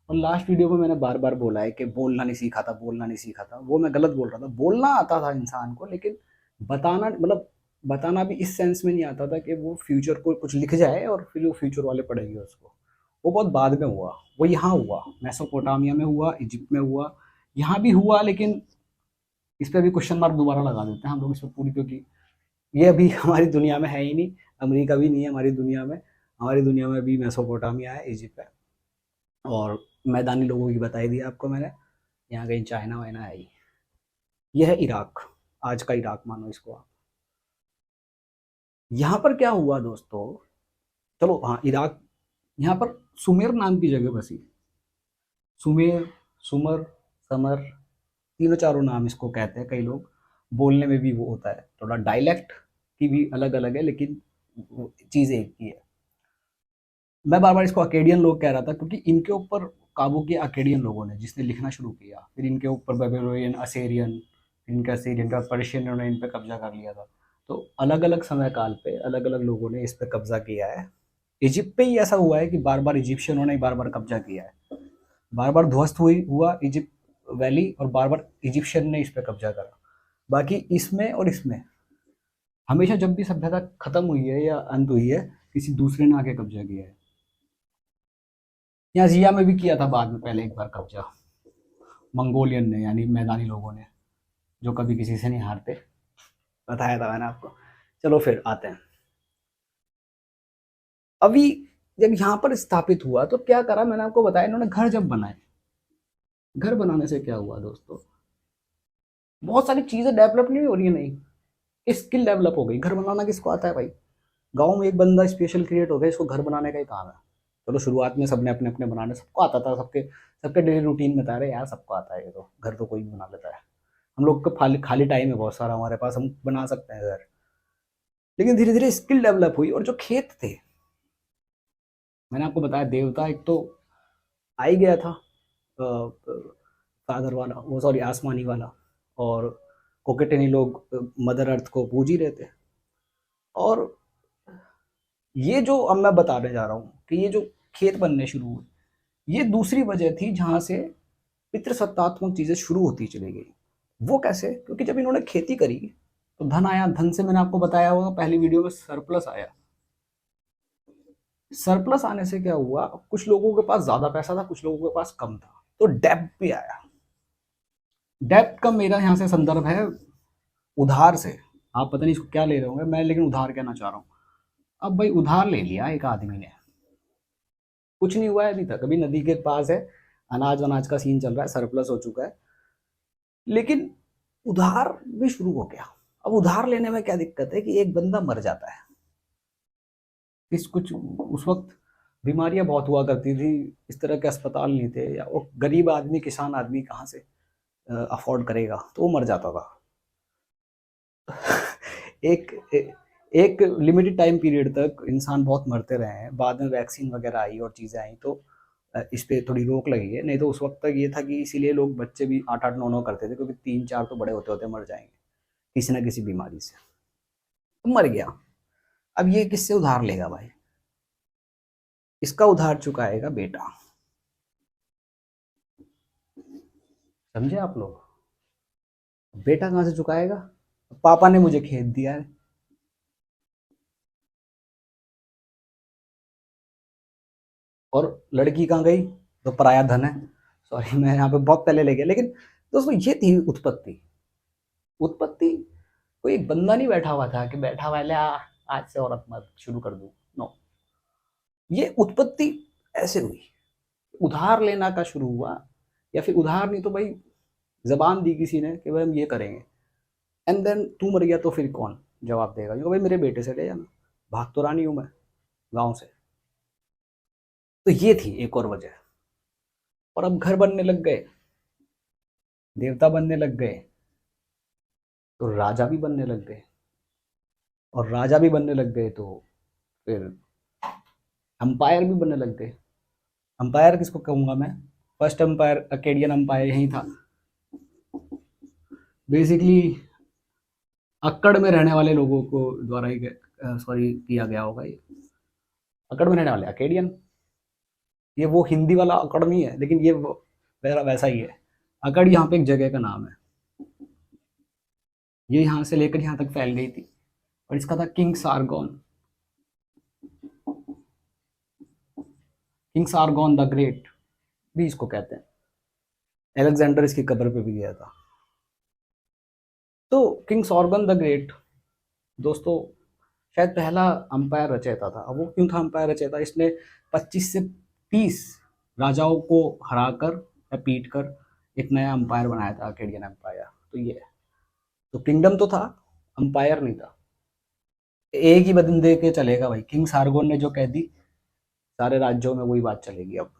और लास्ट वीडियो में मैंने बार बार बोला है कि बोलना नहीं सीखा था, बोलना नहीं सीखा था, वो मैं गलत बोल रहा था। बोलना आता था इंसान को, लेकिन बताना, मतलब बताना भी इस सेंस में नहीं आता था कि वो फ्यूचर को कुछ लिख जाए और फिर वो फ्यूचर वाले पढ़ेंगे उसको। वो बहुत बाद में हुआ, वो यहाँ हुआ, मेसोपोटामिया में हुआ, इजिप्ट में हुआ, यहाँ भी हुआ, लेकिन इस पर भी क्वेश्चन मार्क दोबारा लगा देते हैं हम लोग इस पर पूरी, क्योंकि ये अभी हमारी दुनिया में है ही नहीं, अमेरिका भी नहीं है हमारी दुनिया में। हमारी दुनिया में भी मेसोपोटामिया है, इजिप्ट है, और मैदानी लोगों की बताई दी आपको मैंने, यहाँ कहीं चाइना वाइना है ही। यह है इराक, आज का इराक मानो इसको आप। यहाँ पर क्या हुआ दोस्तों, चलो हाँ इराक, यहाँ पर सुमेर नाम की जगह बसी, सुमेर, सुमर, समर, तीनों चारों नाम इसको कहते हैं कई लोग। बोलने में भी वो होता है, थोड़ा डायलेक्ट की भी अलग अलग है, लेकिन चीज़ एक ही है। मैं बार बार इसको अकेडियन लोग कह रहा था, क्योंकि इनके ऊपर काबू किया अकेडियन लोगों ने, जिसने लिखना शुरू किया, फिर इनके ऊपर बेबीलोनियन, असेरियन, इनका सीरियन का, पर्शियन ने इन पर कब्जा कर लिया था। तो अलग अलग समय काल पे अलग अलग लोगों ने इस पर कब्जा किया है। इजिप्ट पे ही ऐसा हुआ है कि बार बार इजिप्शियनों ने बार बार कब्जा किया है, बार बार ध्वस्त हुआ इजिप्ट वैली, और बार बार इजिप्शियन ने इस पर कब्जा करा। बाकी इसमें और इसमें हमेशा जब भी सभ्यता खत्म हुई है या अंत हुई है, किसी दूसरे ने आके कब्जा किया है। यहाँ जिया में भी किया था बाद में, पहले एक बार कब्जा मंगोलियन ने, यानी मैदानी लोगों ने, जो कभी किसी से नहीं हारते, बताया था मैंने आपको। चलो फिर आते हैं, अभी जब यहाँ पर स्थापित हुआ तो क्या करा, मैंने आपको बताया, इन्होंने घर जब बनाए, घर बनाने से क्या हुआ दोस्तों, बहुत सारी चीजें डेवलप नहीं हो रही है, नहीं, स्किल डेवलप हो गई। घर बनाना किसको आता है भाई, गांव में एक बंदा स्पेशल क्रिएट हो गया, इसको घर बनाने का ही काम है। चलो शुरुआत में सबने अपने अपने बनाने, सबको आता था, सबके सबके डेली रूटीन में था, अरे यार सबको आता है, ये तो घर तो कोई भी बना लेता है, हम लोग को खाली खाली टाइम है बहुत सारा हमारे पास, हम बना सकते हैं घर। लेकिन धीरे धीरे स्किल डेवलप हुई, और जो खेत थे, मैंने आपको बताया देवता एक तो आ ही गया था, फादर वाला, वो सॉरी आसमानी वाला, और कोकेटनी लोग मदर अर्थ को पूज ही रहे थे। और ये जो अब मैं बताने जा रहा हूँ कि ये जो खेत बनने शुरू हुए, ये दूसरी वजह थी जहाँ से पितृसत्तात्मक चीज़ें शुरू होती चली गई। वो कैसे, क्योंकि जब इन्होंने खेती करी तो धन आया, धन से मैंने आपको बताया होगा पहली वीडियो में, सरप्लस आया। सरप्लस आने से क्या हुआ, कुछ लोगों के पास ज़्यादा पैसा था, कुछ लोगों के पास कम था, तो डेब्ट भी आया। डेब्ट का मेरा यहाँ से संदर्भ है उधार से। आप पता नहीं इसको क्या ले रहे होंगे, मैं लेकिन उधार कहना चाह रहा हूँ। अब भाई उधार ले लिया एक आदमी ने, कुछ नहीं हुआ है अभी तक, अभी नदी के पास है, अनाज वनाज का सीन चल रहा है, सरप्लस हो चुका है, लेकिन उधार भी शुरू हो गया। अब उधार लेने में क्या दिक्कत है कि एक बंदा मर जाता है। इस कुछ उस वक्त बीमारियां बहुत हुआ करती थी, इस तरह के अस्पताल नहीं थे, या वो गरीब आदमी किसान आदमी कहाँ से अफोर्ड करेगा, तो वो मर जाता था। एक एक लिमिटेड टाइम पीरियड तक इंसान बहुत मरते रहे हैं, बाद में वैक्सीन वगैरह आई और चीज़ें आई, तो इस पे थोड़ी रोक लगी है। नहीं तो उस वक्त तक ये था कि इसीलिए लोग बच्चे भी 8-8 9-9 करते थे, क्योंकि 3-4 तो बड़े होते होते मर जाएंगे किसी ना किसी बीमारी से। तो मर गया। अब ये किससे उधार लेगा भाई? इसका उधार चुकाएगा बेटा। समझे आप लोग? बेटा कहाँ से चुकाएगा? पापा ने मुझे खेत दिया है, और लड़की कहाँ गई? तो पराया धन है। सॉरी, मैं यहाँ पे बहुत पहले ले गया, लेकिन दोस्तों ये थी उत्पत्ति। उत्पत्ति कोई एक बंदा नहीं बैठा हुआ था कि बैठा हुआ है, "ले आ, आज से औरत मत शुरू कर दूं"। नो, ये उत्पत्ति ऐसे हुई, उधार लेना का शुरू हुआ, या फिर उधार नहीं तो भाई जबान दी किसी ने कि भाई हम ये करेंगे, एंड देन तू मर गया तो फिर कौन जवाब देगा? क्योंकि भाई मेरे बेटे से ले जाना, भाग तो रानी हूं मैं गांव से। तो ये थी एक और वजह। और अब घर बनने लग गए, देवता बनने लग गए, तो राजा भी बनने लग गए, और राजा भी बनने लग गए तो फिर अंपायर भी बनने लग गए। अंपायर किसको कहूंगा मैं? फर्स्ट अंपायर अकेडियन अंपायर यही था, बेसिकली अक्कड़ में रहने वाले लोगों को द्वारा ही सॉरी किया गया होगा ये। अक्कड़ में रहने वाले अकेडियन, ये वो हिंदी वाला अकड़ नहीं है, लेकिन ये वैसा वैसा ही है। अकड़ यहाँ पे एक जगह का नाम है, ये यहाँ से लेकर यहाँ तक फैल गई थी, और इसका था king Sargon. King Sargon the great भी इसको कहते हैं। एलेक्जेंडर इसकी कब्र पे भी गया था। तो किंग सारगोन द ग्रेट दोस्तों शायद पहला अंपायर रचयिता था। अब वो क्यों था अंपायर रचयिता? इसने 25 से 30 राजाओं को हराकर या पीट कर एक नया अंपायर बनाया था, अकेडियन एम्पायर। तो ये है। तो किंगडम तो था, अंपायर नहीं था। एक ही बंदे के चलेगा भाई, किंग सारगोन ने जो कह दी सारे राज्यों में वही बात चलेगी। अब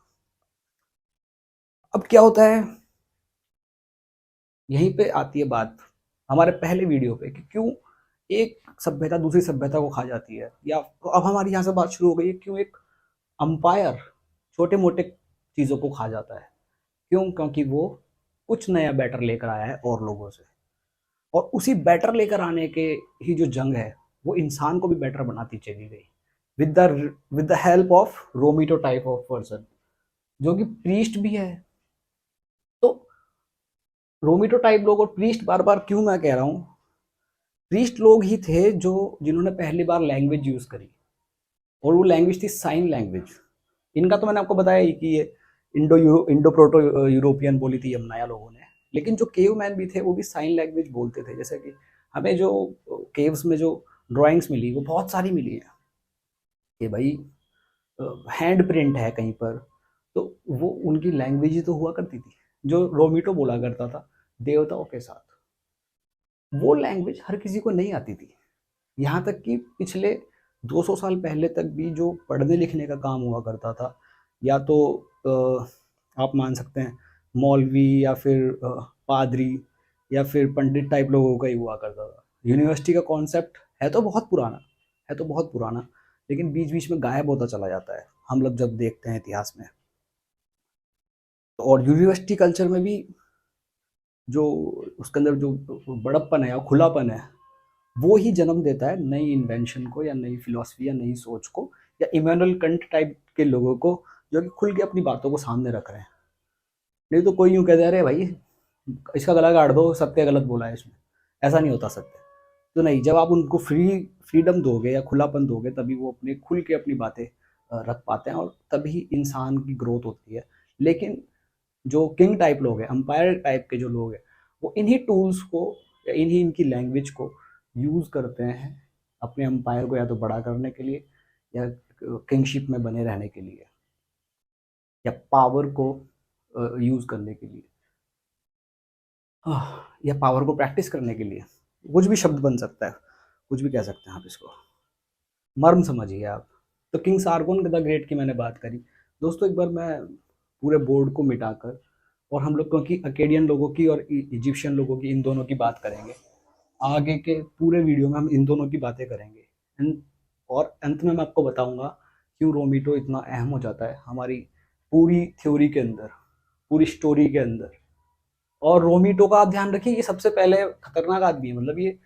क्या होता है, यहीं पे आती है बात हमारे पहले वीडियो पे कि क्यों एक सभ्यता दूसरी सभ्यता को खा जाती है, या अब हमारी यहाँ से बात शुरू हो गई है क्यों एक अंपायर छोटे मोटे चीज़ों को खा जाता है। क्यों? क्योंकि वो कुछ नया बेटर लेकर आया है और लोगों से, और उसी बेटर लेकर आने के ही जो जंग है वो इंसान को भी बेटर बनाती चली गई, विद द हेल्प ऑफ रोमीटो टाइप ऑफ पर्सन, जो कि प्रीस्ट भी है। तो रोमीटो टाइप लोग, और प्रीस्ट बार बार क्यों मैं कह रहा हूँ, प्रीस्ट लोग ही थे जो जिन्होंने पहली बार लैंग्वेज यूज करी, और वो लैंग्वेज थी साइन लैंग्वेज। इनका तो मैंने आपको बताया ही कि ये इंडो प्रोटो यूरोपियन बोली थी यमनाया लोगों ने, लेकिन जो केव मैन भी थे वो भी साइन लैंग्वेज बोलते थे। जैसे कि हमें जो केव्स में जो ड्राइंग्स मिली वो बहुत सारी मिली है कि भाई हैंड प्रिंट है कहीं पर, तो वो उनकी लैंग्वेज ही तो हुआ करती थी, जो रोमिटो बोला करता था देवताओं के साथ। वो लैंग्वेज हर किसी को नहीं आती थी, यहाँ तक कि पिछले 200 साल पहले तक भी जो पढ़ने लिखने का काम हुआ करता था, या तो आप मान सकते हैं मौलवी या फिर पादरी या फिर पंडित टाइप लोगों का ही हुआ करता था। यूनिवर्सिटी का कॉन्सेप्ट है तो बहुत पुराना, है तो बहुत पुराना, लेकिन बीच बीच में गायब होता चला जाता है हम लोग जब देखते हैं इतिहास में। और यूनिवर्सिटी कल्चर में भी जो उसके अंदर जो बड़प्पन है या खुलापन है, वो ही जन्म देता है नई इन्वेंशन को, या नई फिलॉसफी, या नई सोच को, या इमैनुअल कंट टाइप के लोगों को जो कि खुल के अपनी बातों को सामने रख रहे हैं। नहीं तो कोई यूँ कहते अरे भाई इसका गला काट दो, सत्य गलत बोला है इसमें, ऐसा नहीं होता सत्य। तो नहीं, जब आप उनको फ्रीडम दोगे या खुलापन दोगे, तभी वो अपने खुल के अपनी बातें रख पाते हैं और तभी इंसान की ग्रोथ होती है। लेकिन जो किंग टाइप लोग हैं, एम्पायर टाइप के जो लोग हैं, वो इन्हीं टूल्स को या इनकी लैंग्वेज को यूज़ करते हैं अपने एम्पायर को या तो बड़ा करने के लिए या किंगशिप में बने रहने के लिए या पावर को यूज़ करने के लिए या पावर को प्रैक्टिस करने के लिए। कुछ भी शब्द बन सकता है, कुछ भी कह सकते हैं आप इसको, मर्म समझिए आप। तो किंग सार्गोन द ग्रेट की मैंने बात करी। दोस्तों एक बार मैं पूरे बोर्ड को मिटाकर और हम लोग क्योंकि अकेडियन लोगों की और इजिप्शियन लोगों की इन दोनों की बात करेंगे, आगे के पूरे वीडियो में हम इन दोनों की बातें करेंगे और अंत में मैं आपको बताऊंगा क्यों रोमीटो इतना अहम हो जाता है हमारी पूरी थ्योरी के अंदर, पूरी स्टोरी के अंदर। और रोमीटो का आप ध्यान रखिए, ये सबसे पहले खतरनाक आदमी है। मतलब ये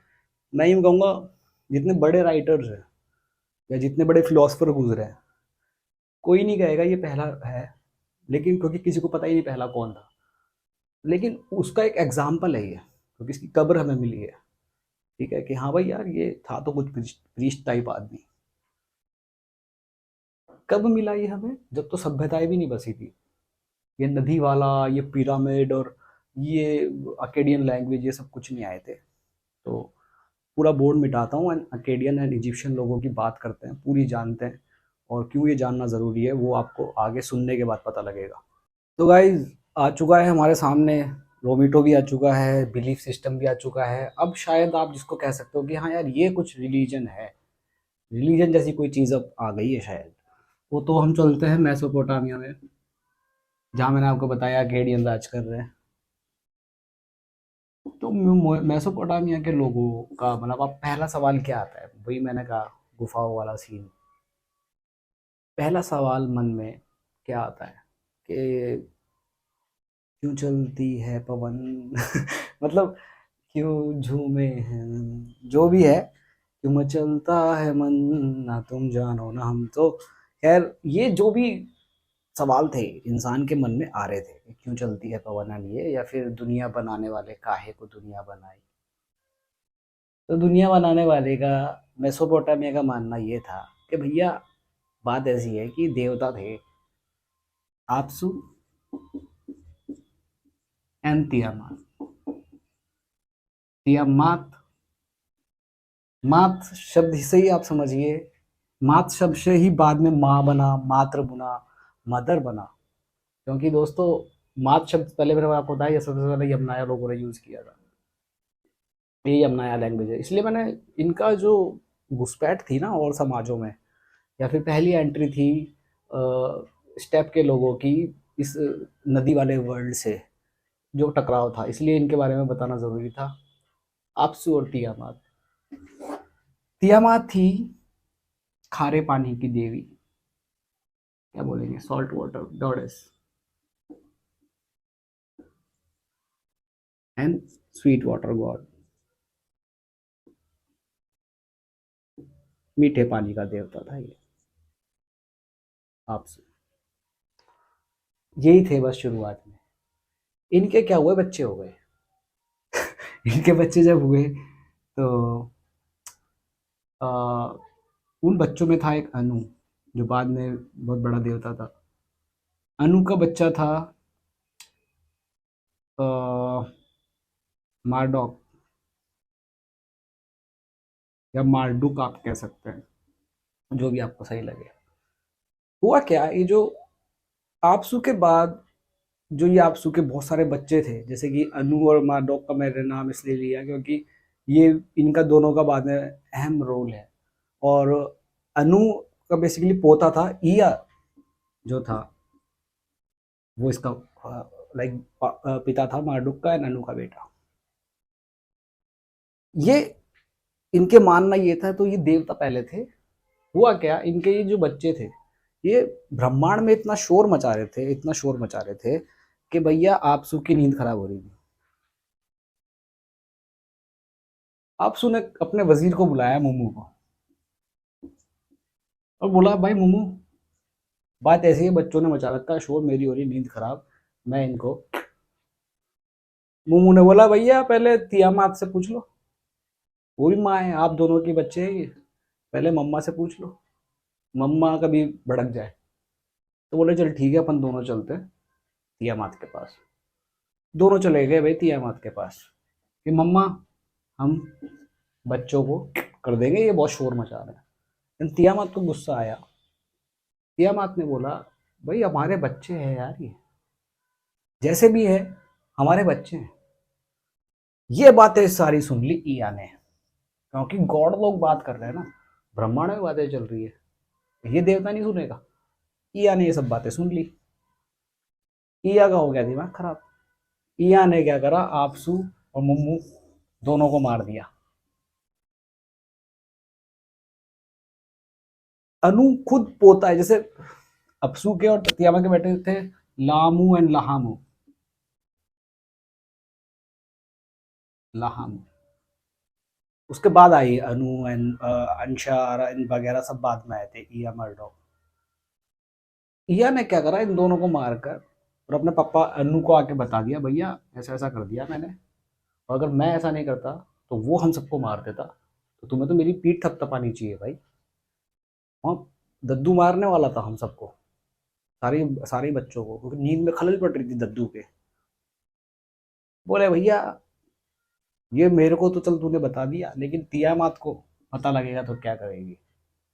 मैं यूँ कहूँगा, जितने बड़े राइटर्स हैं या जितने बड़े फिलोसफर गुजरे हैं, कोई नहीं कहेगा ये पहला है, लेकिन क्योंकि किसी को पता ही नहीं पहला कौन था। लेकिन उसका एक एग्जाम्पल है ये, क्योंकि इसकी कब्र हमें मिली है। ठीक है कि हाँ भाई यार ये था तो कुछ प्रीस्ट टाइप आदमी। कब मिला ये हमें? जब तो सभ्यताएं भी नहीं बसी थी। ये नदी वाला, ये पिरामिड और ये अकेडियन लैंग्वेज, ये सब कुछ नहीं आए थे। तो पूरा बोर्ड मिटाता हूँ एंड अकेडियन एंड इजिप्शियन लोगों की बात करते हैं, पूरी जानते हैं। और क्यों ये जानना ज़रूरी है वो आपको आगे सुनने के बाद पता लगेगा। तो गाइज आ चुका है हमारे सामने, रोमीटो भी आ चुका है, बिलीफ सिस्टम भी आ चुका है। अब शायद आप जिसको कह सकते हो कि हाँ यार ये कुछ रिलीजन है, रिलीजन जैसी कोई चीज़ अब आ गई है शायद। वो तो हम चलते हैं मेसोपोटामिया में, जहाँ मैंने आपको बताया अकेडियन राज कर रहे हैं। तो मेसोपोटामिया के लोगों का मतलब अब पहला सवाल क्या आता है? वही मैंने कहा, गुफाओं वाला सीन। पहला सवाल मन में क्या आता है कि क्यों चलती है पवन मतलब क्यों झूमे हैं, जो भी है, क्यों मचलता है मन, ना तुम जानो ना हम। तो खैर ये जो भी सवाल थे इंसान के मन में आ रहे थे, क्यों चलती है पवन, ये या फिर दुनिया बनाने वाले काहे को दुनिया बनाई। तो दुनिया बनाने वाले का, मेसोपोटामिया का मानना ये था कि भैया बात ऐसी है कि देवता थे आपसू एंड तियामात। तियामात, मात शब्द से ही आप समझिए, मात शब्द से ही बाद में माँ बना, मात्र बना, मदर बना। क्योंकि दोस्तों मात शब्द पहले मैंने आपको बताया, सबसे पहले यमनाया लोगों ने यूज किया था। ये यमनाया लैंग्वेज है, इसलिए मैंने इनका जो घुसपैठ थी ना और समाजों में, या फिर पहली एंट्री थी स्टेप के लोगों की इस नदी वाले वर्ल्ड से, जो टकराव था, इसलिए इनके बारे में बताना जरूरी था। आपसू और तियामात। तियामात थी खारे पानी की देवी, क्या बोलेंगे, salt water goddess, and sweet water God, मीठे पानी का देवता था ये आपसे। यही थे बस शुरुआत में। इनके क्या हुए, बच्चे हो गए इनके बच्चे जब हुए तो आ, उन बच्चों में था एक अनु, जो बाद में बहुत बड़ा देवता था। अनु का बच्चा था मार्डोक, या मार्डुक आप कह सकते हैं, जो भी आपको सही लगे। हुआ क्या, ये जो आपसू के बाद जो ये आपसू के बहुत सारे बच्चे थे, जैसे कि अनु और मार्डोक का मैंने नाम इसलिए लिया क्योंकि ये इनका दोनों का बाद में अहम रोल है। और अनु का बेसिकली पोता था ईया, जो था वो इसका लाइक पिता था मार्डुक का, एंड अनु का बेटा। ये इनके मानना ये था, तो ये देवता पहले थे। हुआ क्या, इनके ये जो बच्चे थे, ये ब्रह्मांड में इतना शोर मचा रहे थे, इतना शोर मचा रहे थे कि भैया आपसू की नींद खराब हो रही थी। आपसू ने अपने वजीर को बुलाया, मुमू को, और बोला भाई मुमू, बात ऐसी है, बच्चों ने मचा रखा है शोर, मेरी हो रही नींद खराब, मैं इनको। मुमू ने बोला भैया पहले तियामात से पूछ लो, वो भी माँ है, आप दोनों के बच्चे हैं ये, पहले मम्मा से पूछ लो। मम्मा कभी भड़क जाए तो बोले चल ठीक है अपन दोनों चलते हैं तियामात के पास। दोनों चले गए भाई तियामात के पास कि मम्मा हम बच्चों को कर देंगे, ये बहुत शोर मचा रहे हैं। लेकिन तियामात को गुस्सा आया। तियामात ने बोला भाई हमारे बच्चे हैं यार, ये जैसे भी है हमारे बच्चे हैं। ये बातें सारी सुन ली ईया ने, क्योंकि गॉड लोग बात कर रहे हैं ना, ब्रह्मांड में बातें चल रही है, ये देवता नहीं सुनेगा। ईया ने ये सब बातें सुन ली। ईया का हो गया दिमाग खराब। ईया ने क्या करा, आपसू और मुम्मू दोनों को मार दिया। अनु खुद पोता है, जैसे अपसू के और तियामा के बेटे थे लामू एंड लहामू। लहामू उसके बाद आई अनु एंड अंशा वगैरह सब बाद में आए थे। ईया मर्डो, ईया ने क्या करा, इन दोनों को मारकर और अपने पापा अनु को आके बता दिया भैया ऐसा ऐसा कर दिया मैंने, और अगर मैं ऐसा नहीं करता तो वो हम सबको मार देता, तो तुम्हें तो मेरी पीठ थपथपानी चाहिए भाई। और दद्दू मारने वाला था हम सबको, सारे सारे बच्चों को, क्योंकि नींद में खलल पड़ रही थी दद्दू के। बोले भैया ये मेरे को तो चल तूने बता दिया, लेकिन तियामात को पता लगेगा तो क्या करेगी।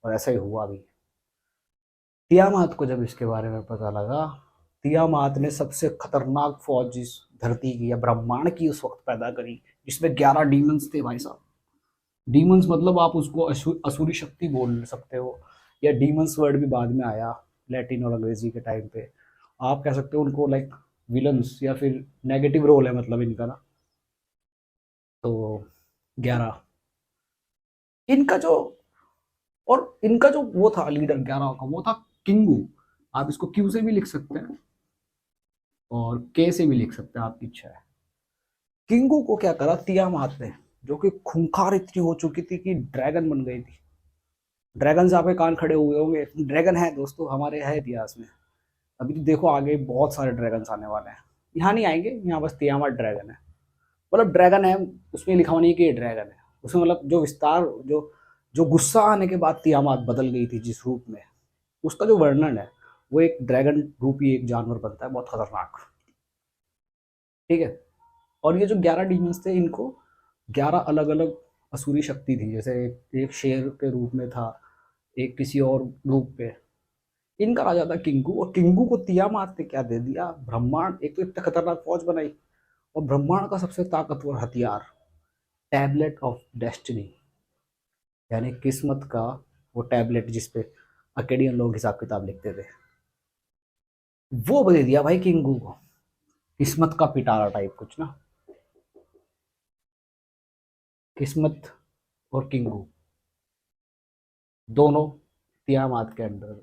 और ऐसा ही हुआ भी। तियामात को जब इसके बारे में पता लगा, तियामात ने सबसे खतरनाक फौज जिस धरती की या ब्रह्मांड की उस वक्त पैदा करी, जिसमें 11 डीमंस थे भाई साहब। डीमंस मतलब आप उसको असुरी शक्ति बोल सकते हो, या डीमंस वर्ड भी बाद में आया लैटिन और अंग्रेजी के टाइम पे। आप कह सकते हो उनको लाइक विलन्स, या फिर नेगेटिव रोल है मतलब इनका ना। तो 11 इनका जो, और इनका जो वो था लीडर 11 का, वो था किंगू। आप इसको क्यू से भी लिख सकते हैं और के से भी लिख सकते हैं, आपकी इच्छा है। किंगू को क्या करा तियामात ने, जो कि खूंखार इतनी हो चुकी थी कि ड्रैगन बन गई थी। ड्रैगन से आपके कान खड़े हुए होंगे, ड्रैगन है दोस्तों हमारे है इतिहास में। अभी तो देखो आगे बहुत सारे ड्रैगन आने वाले हैं। यहाँ नहीं आएंगे, यहाँ बस तियामात ड्रैगन है। मतलब ड्रैगन है, उसमें लिखा हुआ नहीं कि ये ड्रैगन है। उसमें मतलब जो विस्तार, जो जो गुस्सा आने के बाद तियामात बदल गई थी जिस रूप में, उसका जो वर्णन है, वो एक ड्रैगन रूपी एक जानवर बनता है, बहुत खतरनाक। ठीक है। और ये जो 11 डीमंस थे, इनको 11 अलग अलग असुरी शक्ति थी। जैसे एक शेर के रूप में था, एक किसी और रूप पे। इनका राजा था किंगू, और किंगू को तियामात ने क्या दे दिया, ब्रह्मांड। एक तो इतना खतरनाक फौज बनाई, और ब्रह्मांड का सबसे ताकतवर हथियार, टैबलेट ऑफ डेस्टिनी, यानी किस्मत का वो टैबलेट जिसपे अकेडियन लोग हिसाब किताब लिखते थे, वो दे दिया भाई किंगू को। किस्मत का पिटारा टाइप कुछ ना। किस्मत और किंगू दोनों तियामात के अंडर।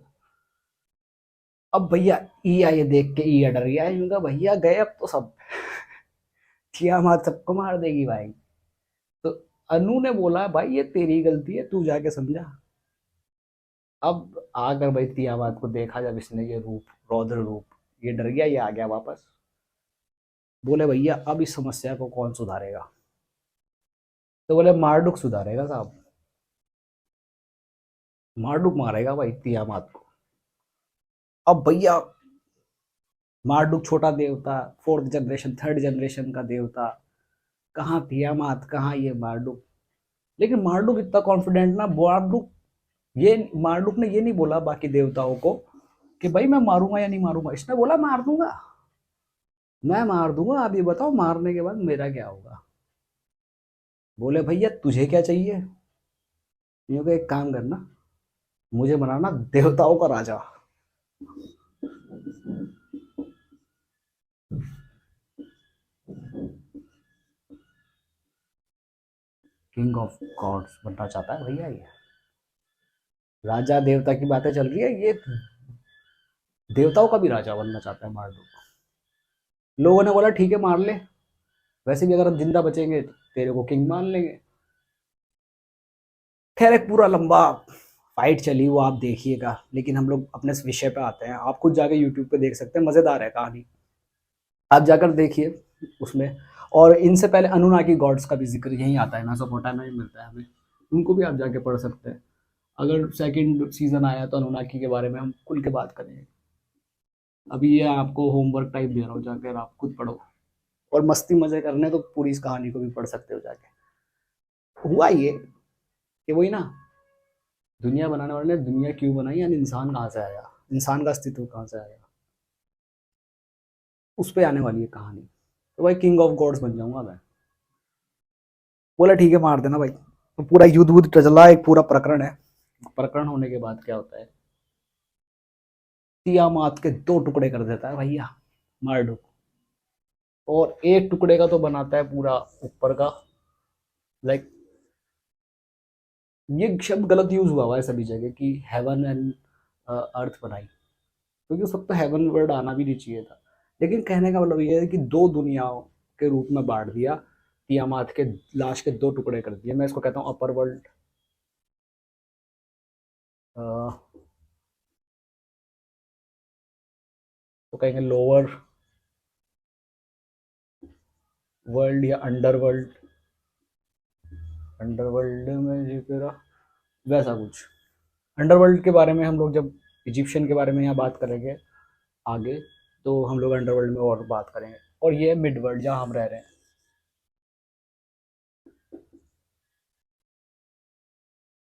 अब भैया ईया ये देख के ईया डर गया, क्योंकि भैया गए अब तो सब, तियामात सबको मार देगी भाई। तो अनु ने बोला भाई ये तेरी गलती है, तू जाके समझा। अब आकर भाई तियामात को देखा जब इसने ये रूप, रौद्र रूप, ये डर गया, ये आ गया वापस। बोले भैया अब इस समस्या को कौन सुधारेगा। तो बोले मार्डुक सुधारेगा साहब। मार्डुक मारेगा भाई तियामात को। अब भैया मार्डुक छोटा देवता, 4th जनरेशन 3rd जनरेशन का देवता, कहाँ तियामात कहाँ ये मार्डुक। लेकिन मार्डुक इतना कॉन्फिडेंट ना, मार्डुक ने ये नहीं बोला बाकी देवताओं को कि भाई मैं मारूंगा या नहीं मारूंगा। इसने बोला मार दूंगा, मैं मार दूंगा, आप ये बताओ मारने के बाद मेरा क्या होगा। बोले भैया तुझे क्या चाहिए, क्योंकि एक काम करना, मुझे बनाना देवताओं का राजा। किंग ऑफ गॉड्स बनना चाहता है भैया ये। राजा देवता की बातें चल रही है, ये देवताओं का भी राजा बनना चाहता है मार्डुक। लोगों ने बोला ठीक है मार ले, वैसे भी अगर हम जिंदा बचेंगे तेरे को किंग मान लेंगे। खैर एक पूरा लंबा फाइट चली, वो आप देखिएगा। लेकिन हम लोग अपने विषय पे आते हैं। आप खुद जाके यूट्यूब पे देख सकते हैं, मज़ेदार है कहानी, आप जाकर देखिए उसमें। और इनसे पहले अनुनाकी गॉड्स का भी जिक्र यहीं आता है, मेसोपोटामिया में मिलता है हमें, उनको भी आप जाके पढ़ सकते हैं। अगर सेकंड सीजन आया तो अनुनाकी के बारे में हम खुल के बात करेंगे। अभी ये आपको होमवर्क टाइप दे रहा हूँ, जाकर आप खुद पढ़ो, और मस्ती मजे करने तो पूरी इस कहानी को भी पढ़ सकते हो जाके। हुआ ये कि वही ना, दुनिया बनाने वाले ने दुनिया क्यों बनाई, यानी इंसान कहाँ से आया, इंसान का अस्तित्व कहाँ से आया, उस पे आने वाली है कहानी। तो भाई किंग ऑफ गॉड्स बन जाऊंगा मैं। बोला ठीक है मार देना भाई। तो पूरा युद्ध वुद्ध चला, एक पूरा प्रकरण है। प्रकरण होने के बाद क्या होता है, तियामात के दो टुकड़े कर देता है भैया मार्डुक, और एक टुकड़े का तो बनाता है पूरा ऊपर का, लाइक ये शब्द गलत यूज हुआ है सभी जगह कि हेवन एंड अर्थ बनाई, क्योंकि उस वक्त तो हेवन वर्ड आना भी नहीं चाहिए था। लेकिन कहने का मतलब ये है कि दो दुनियाओं के रूप में बांट दिया, तियामात के लाश के दो टुकड़े कर दिए। मैं इसको कहता हूँ अपर वर्ल्ड, तो कहेंगे लोअर वर्ल्ड या अंडरवर्ल्ड। अंडरवर्ल्ड में जिक्र वैसा कुछ। अंडरवर्ल्ड के बारे में हम लोग जब इजिप्शियन के बारे में यहाँ बात करेंगे आगे, तो हम लोग अंडरवर्ल्ड में और बात करेंगे। और ये मिड वर्ल्ड जहाँ हम रह रहे हैं।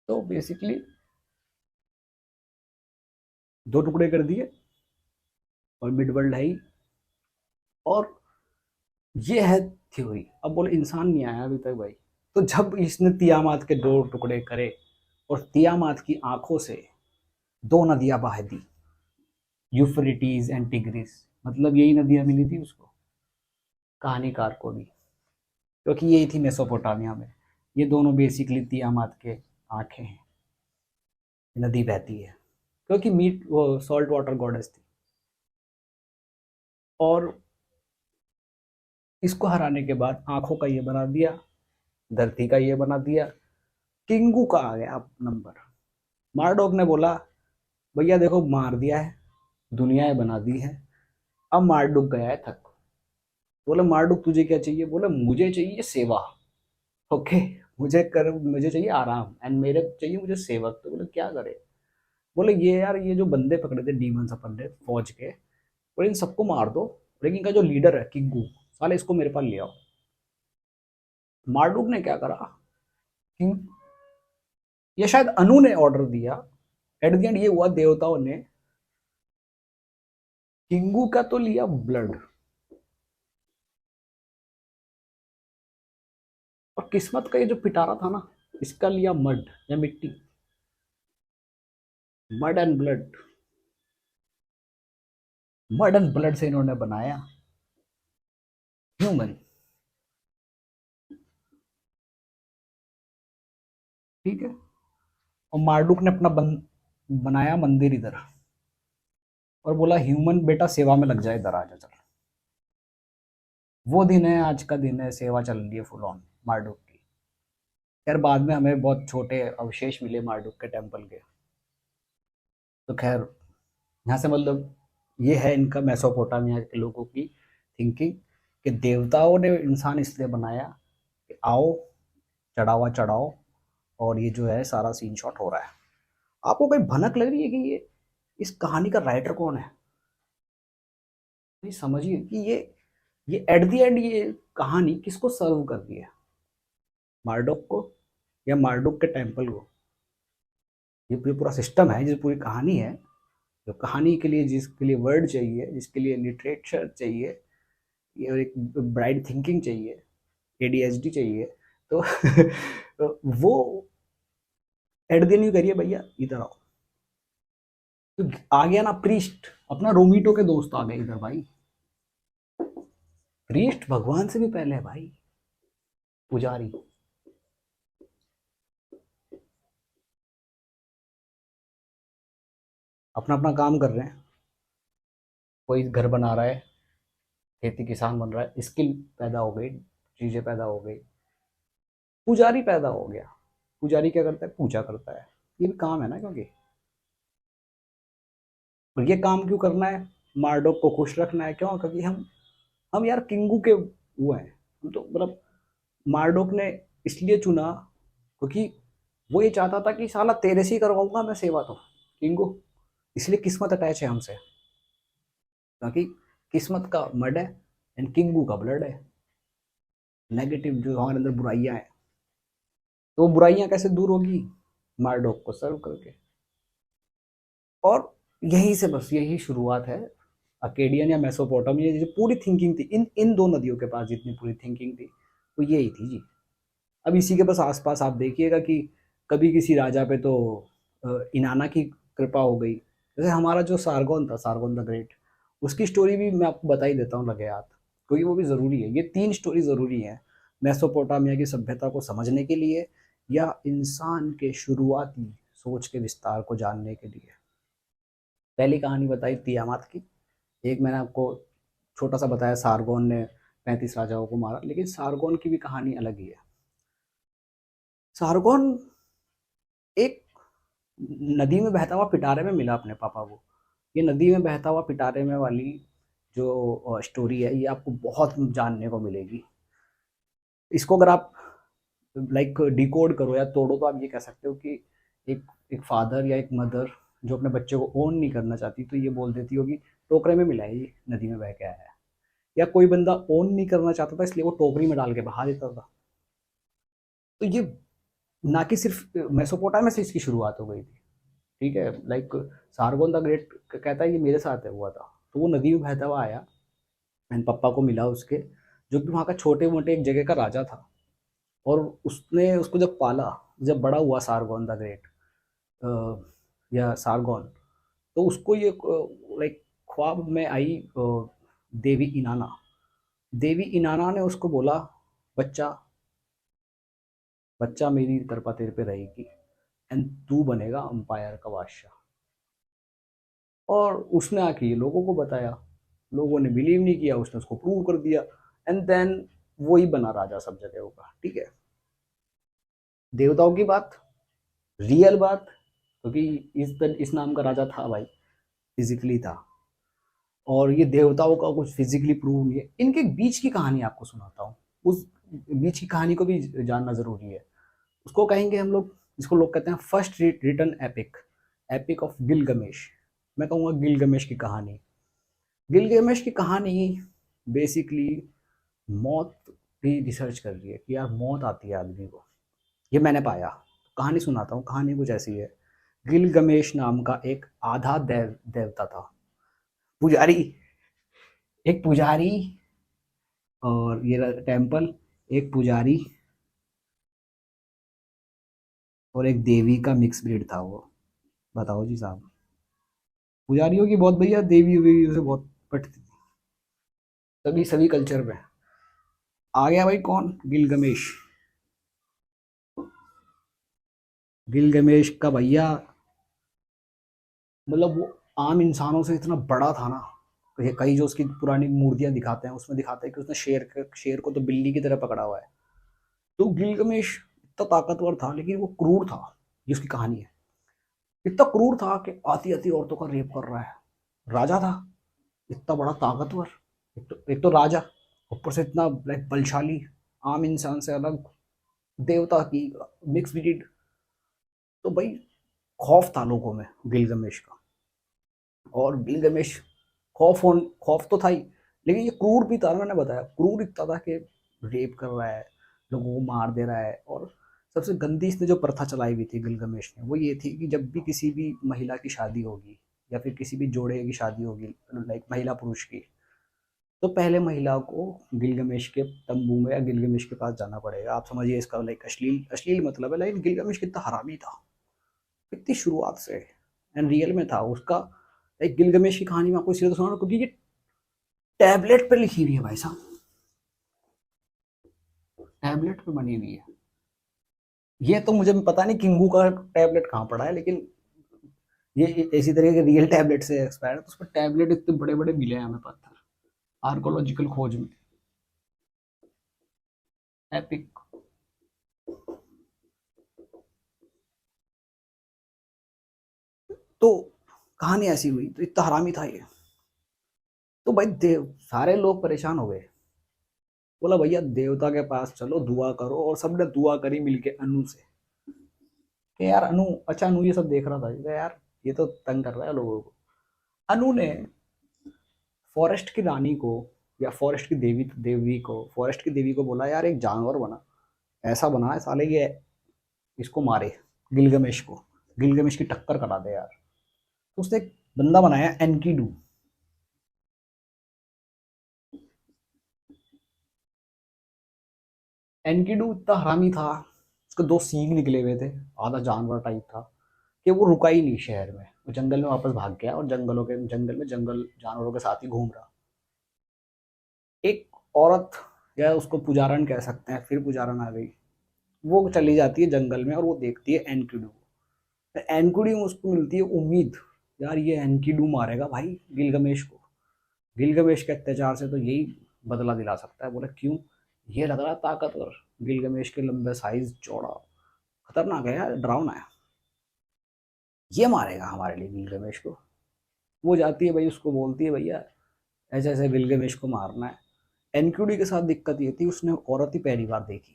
तो बेसिकली दो टुकड़े कर दिए, और मिड वर्ल्ड है ही। और ये है थ्योरी। अब बोले इंसान नहीं आया अभी तक भाई, तो जब इसने तियामात के दो टुकड़े करे और तियामात की आंखों से दो नदियां बहा दी, यूफ्रेटिस एंड टिग्रिस, मतलब यही नदियां मिली थी उसको, कहानीकार को भी, क्योंकि यही थी मेसोपोटामिया में। ये दोनों बेसिकली तियामात के आंखें हैं, नदी बहती है, क्योंकि मीट वो सॉल्ट वाटर गॉडेस थी। और इसको हराने के बाद आंखों का ये बना दिया, धरती का ये बना दिया, किंगू का आ गया अब नंबर। मार्डोक ने बोला भैया देखो मार दिया है, दुनियाएं बना दी है, अब मार्डुक गया है थक। बोला मार्डुक तुझे क्या चाहिए, बोला मुझे चाहिए सेवा। ओके, मुझे चाहिए आराम, एंड मेरे चाहिए मुझे सेवक। तो बोले क्या करे, बोले ये यार ये जो बंदे पकड़े थे डीमंस अपन ने फौज के, बोले इन सबको मार दो, लेकिन इनका जो लीडर है किंगू, साले इसको मेरे पास ले आओ। मार्डुक ने क्या करा, किंग, ये शायद अनु ने ऑर्डर दिया। एट द एंड ये हुआ, देवताओं ने किंगू का तो लिया ब्लड, और किस्मत का ये जो पिटारा था ना, इसका लिया मड या मिट्टी, mud and blood. Mud and blood से इन्होंने बनाया ह्यूमन। ठीक है, और मार्डुक ने अपना बनाया मंदिर इधर, और बोला ह्यूमन बेटा सेवा में लग जाए, इधर आ जा चल। वो दिन है, आज का दिन है, सेवा चल रही है फुल ऑन मार्डुक की। खैर बाद में हमें बहुत छोटे अवशेष मिले मार्डुक के टेम्पल के। तो खैर यहाँ से मतलब ये है इनका मेसोपोटामिया के लोगों की थिंकिंग, कि देवताओं ने इंसान इसलिए बनाया कि आओ चढ़ावा चढ़ाओ, और ये जो है सारा सीन शॉट हो रहा है। आपको कोई भनक लग रही है कि ये इस कहानी का राइटर कौन है? नहीं समझिए कि ये एट द एंड ये कहानी किसको सर्व कर रही है, मार्डोक को या मार्डुक के टेम्पल को? ये पूरा सिस्टम है, जो पूरी कहानी है, जो कहानी के लिए जिसके लिए वर्ड चाहिए, जिसके लिए लिटरेचर चाहिए, ये एक ब्राइट थिंकिंग चाहिए, एडीएचडी चाहिए, तो तो वो एट दिन ही करिए भैया, इधर आओ। तो आ गया ना प्रीस्ट, अपना रोमीटो के दोस्त आ गए इधर भाई। प्रीस्ट भगवान से भी पहले है भाई, पुजारी। अपना अपना काम कर रहे हैं, कोई घर बना रहा है, खेती किसान बन रहा है, स्किल पैदा हो गई, चीजें पैदा हो गई, पुजारी पैदा हो गया। पुजारी क्या करता है, पूजा करता है, ये भी काम है ना। क्योंकि और ये काम क्यों करना है, मार्डोक को खुश रखना है। क्यों, क्योंकि हम यार किंगू के वो हैं, हम तो मतलब मार्डोक ने इसलिए चुना क्योंकि वो ये चाहता था कि साला तेरे से ही करवाऊंगा मैं सेवा तो, किंगू। इसलिए किस्मत अटैच है हमसे, ताकि किस्मत का मर्ड है एंड किंगू का ब्लड है। नेगेटिव जो हमारे अंदर बुराइयां हैं, तो वो बुराइयां कैसे दूर होगी? मार्डोक को सर्व करके। और यहीं से बस यही शुरुआत है अकेडियन या मेसोपोटामिया, जो पूरी थिंकिंग थी इन इन दो नदियों के पास, जितनी पूरी थिंकिंग थी वो यही थी जी। अब इसी के बस आसपास आप देखिएगा कि कभी किसी राजा पे तो इनाना की कृपा हो गई। जैसे हमारा जो सारगोन था, सारगोन द ग्रेट, उसकी स्टोरी भी मैं आपको बता ही देता हूँ लगे हाथ, क्योंकि वो भी ज़रूरी है। ये 3 स्टोरी ज़रूरी है मेसोपोटामिया की सभ्यता को समझने के लिए, या इंसान के शुरुआती सोच के विस्तार को जानने के लिए। पहली कहानी बताई तियामात की, एक मैंने आपको छोटा सा बताया, सारगोन ने 35 राजाओं को मारा, लेकिन सारगोन की भी कहानी अलग ही है। सारगोन एक नदी में बहता हुआ पिटारे में मिला अपने पापा को। ये नदी में बहता हुआ पिटारे में वाली जो स्टोरी है, ये आपको बहुत जानने को मिलेगी। इसको अगर आप लाइक डिकोड करो या तोड़ो, तो आप ये कह सकते हो कि एक एक फादर या एक मदर जो अपने बच्चे को ओन नहीं करना चाहती, तो ये बोल देती होगी टोकरे में मिला है, ये नदी में बह के आया है। या कोई बंदा ओन नहीं करना चाहता था, इसलिए वो टोकरी में डाल के बहा देता था। तो ये ना कि सिर्फ मेसोपोटामिया से इसकी शुरुआत हो गई थी, ठीक है। लाइक सारगोन द ग्रेट कहता है ये मेरे साथ है हुआ था। तो वो नदी में बहता हुआ आया एंड पापा को मिला उसके, जो कि वहाँ का छोटे मोटे एक जगह का राजा था। और उसने उसको जब पाला, जब बड़ा हुआ सारगोन द ग्रेट या सारगोन, तो उसको ये लाइक ख्वाब में आई देवी इनाना। देवी इनाना ने उसको बोला, बच्चा बच्चा मेरी कृपा तेरे पे रहेगी एंड तू बनेगा अंपायर का बादशाह। और उसने आके ये लोगों को बताया, लोगों ने बिलीव नहीं किया, उसने उसको प्रूव कर दिया एंड देन वो ही बना राजा सब जगह होगा, ठीक है। देवताओं की बात, रियल बात, क्योंकि इस नाम का राजा था भाई, फिजिकली था। और ये देवताओं का कुछ फिजिकली प्रूव नहीं है। इनके बीच की कहानी आपको सुनाता हूँ, उस बीच की कहानी को भी जानना जरूरी है। उसको कहेंगे हम लोग, जिसको लोग कहते हैं first written epic, epic of Gilgamesh. मैं कहूँगा गिलगमेश की कहानी। गिलगमेश की कहानी बेसिकली मौत की रिसर्च कर रही है कि यार मौत आती है आदमी को। ये मैंने पाया, कहानी सुनाता हूँ। कहानी कुछ ऐसी है। गिलगमेश नाम का एक आधा देवता था, पुजारी, एक पुजारी, और ये टेम्पल, एक पुजारी और एक देवी का मिक्स ब्रीड था वो। बताओ जी साहब, पुजारियों की बहुत भैया, देवी वेवी से बहुत पटती थी। सभी सभी कल्चर में आ गया भाई कौन, गिलगमेश। गिलगमेश का भैया, मतलब वो आम इंसानों से इतना बड़ा था ना। कई जो उसकी पुरानी मूर्तियां दिखाते हैं, उसमें दिखाते हैं कि उसने शेर को तो बिल्ली की तरह पकड़ा हुआ है। तो गिलगमेश इतना ताकतवर था, लेकिन वो क्रूर था। ये उसकी कहानी है। इतना क्रूर था कि आती आती औरतों का रेप कर रहा है। राजा था, इतना बड़ा ताकतवर, एक तो राजा, ऊपर से इतना लाइक बलशाली, आम इंसान से अलग, देवता की मिक्स ब्रीड। तो भाई खौफ था लोगों में गिलगमेश का। और गिलगमेश खौफ तो था ही, लेकिन ये क्रूर भी था। मैंने बताया क्रूर इतना था कि रेप कर रहा है, लोगों को मार दे रहा है। और सबसे गंदी इसने जो प्रथा चलाई हुई थी गिलगमेश ने, वो ये थी कि जब भी किसी भी महिला की शादी होगी या फिर किसी भी जोड़े की शादी होगी, लाइक महिला पुरुष की, तो पहले महिला को गिलगमेश के तंबू में या गिलगमेश के पास जाना पड़ेगा। आप समझिए इसका लाइक अश्लील अश्लील मतलब है। लाइक गिलगमेश कितना हरामी था इतनी शुरुआत से, एंड रियल में था उसका। लाइक गिलगमेश की कहानी में आपको इसलिए तो सुना, क्योंकि ये टैबलेट पे लिखी हुई है भाई साहब, टैबलेट पे बनी हुई है। ये तो मुझे पता नहीं किंगू का टैबलेट कहाँ पड़ा है, लेकिन ये इसी तरह के रियल टैबलेट से एक्सपायर है। तो उस पर टैबलेट इतने बड़े बड़े मिले हैं हमें पत्थर, आर्कोलॉजिकल खोज में। एपिक। तो कहानी ऐसी हुई, तो इतना हरामी था ये। तो भाई देव सारे लोग परेशान हो गए। बोला भैया देवता के पास चलो दुआ करो, और सबने दुआ करी मिलके अनु से। कि यार अनु, अच्छा अनु ये सब देख रहा था, यार ये तो तंग कर रहा है लोगों को। अनु ने फॉरेस्ट की रानी को, या फॉरेस्ट की देवी देवी को फॉरेस्ट की देवी को बोला, यार एक जानवर बना, ऐसा बना है साले ये, इसको मारे, गिलगमेश को, गिलगमेश की टक्कर करा दे यार। तो उसने एक बंदा बनाया एनकीडू। एनकीडू इतना हरामी था, उसके दो सींग निकले हुए थे, आधा जानवर टाइप था, कि वो रुका ही नहीं शहर में, वो जंगल में वापस भाग गया और जंगल में जंगल जानवरों के साथ ही घूम रहा। एक औरत, या उसको पुजारन कह सकते हैं, फिर पुजारन आ गई, वो चली जाती है जंगल में और वो देखती है एनकीडू को। एनकीडू में उसको मिलती है उम्मीद, यार ये एनकीडू मारेगा भाई गिलगमेश को, गिलगमेश के अत्याचार से तो यही बदला दिला सकता है। बोला क्यों, ये लग रहा है ताकतवर, गिलगमेश के लंबे साइज, चौड़ा, खतरनाक है यार, डरावना है, ये मारेगा हमारे लिए गिलगमेश को। वो जाती है भाई, उसको बोलती है भैया ऐसे ऐसे गिलगमेश को मारना है। एनक्यूडी के साथ दिक्कत ये थी, उसने औरत ही पहली बार देखी,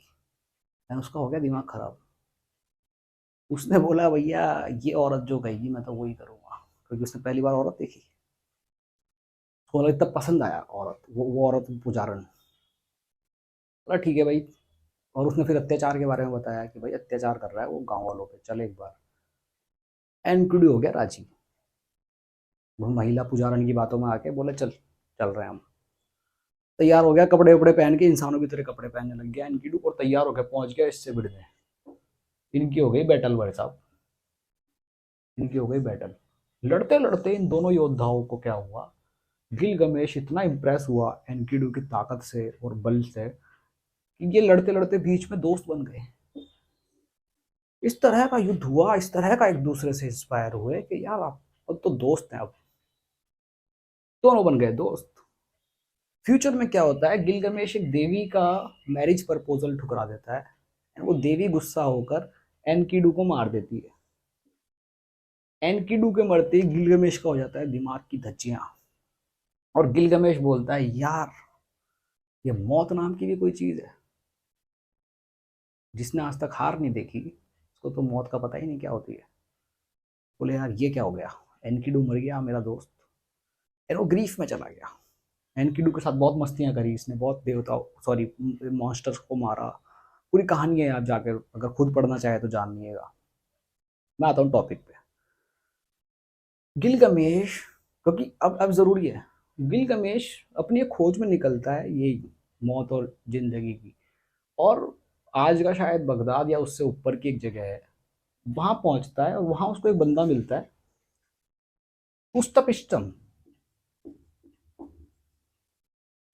उसका हो गया दिमाग खराब। उसने बोला भैया ये औरत जो कहेगी मैं तो वही करूँगा, क्योंकि उसने पहली बार औरत देखी। उसको इतना पसंद आया औरत, वो औरत पुजारन। बोला ठीक है भाई। और उसने फिर अत्याचार के बारे में बताया कि भाई अत्याचार कर रहा है वो गांव वालों पे, चल एक बार। एनक्यूडी हो गया राजी, वो महिला पुजारन की बातों में आके बोले चल, चल रहे हैं हम। तैयार हो गया, कपड़े वपड़े पहन के इंसानों की तरह कपड़े पहनने लग गया एनकीडू, और तैयार होकर पहुंच गया इससे भिड़ने। इनकी हो गई बैटल भाई साहब, इनकी हो गई बैटल। लड़ते लड़ते इन दोनों योद्धाओं को क्या हुआ, गिलगमेश इतना इंप्रेस हुआ एनकीडू की ताकत से और बल से कि ये लड़ते लड़ते बीच में दोस्त बन गए। इस तरह का युद्ध हुआ, इस तरह का एक दूसरे से इंस्पायर हुए कि यार आप अब तो दोस्त हैं, अब दोनों बन गए दोस्त। फ्यूचर में क्या होता है, गिलगमेश एक देवी का मैरिज प्रपोजल ठुकरा देता है, वो देवी गुस्सा होकर एनकीडू को मार देती है। एनकीडू के मरते ही गिलगमेश का हो जाता है दिमाग की धज्जियां, और गिलगमेश बोलता है यार ये मौत नाम की भी कोई चीज है, जिसने आज तक हार नहीं देखी उसको तो मौत का पता ही नहीं क्या होती है। बोले यार ये क्या हो गया, एनकीडू मर गया मेरा दोस्त, और वो ग्रीफ में चला गया। एनकीडू के साथ बहुत मस्तियां करी इसने, बहुत देवताओं सॉरी मॉन्स्टर्स को मारा। पूरी कहानी है, आप जाकर अगर खुद पढ़ना चाहे तो जानिएगा। मैं आता हूँ टॉपिक पे। गिलगमेश, क्योंकि अब जरूरी है, गिलगमेश अपनी खोज में निकलता है यही मौत और जिंदगी की, और आज का शायद बगदाद या उससे ऊपर की एक जगह है, वहां पहुंचता है और वहां उसको एक बंदा मिलता है, उस्तपिष्टम।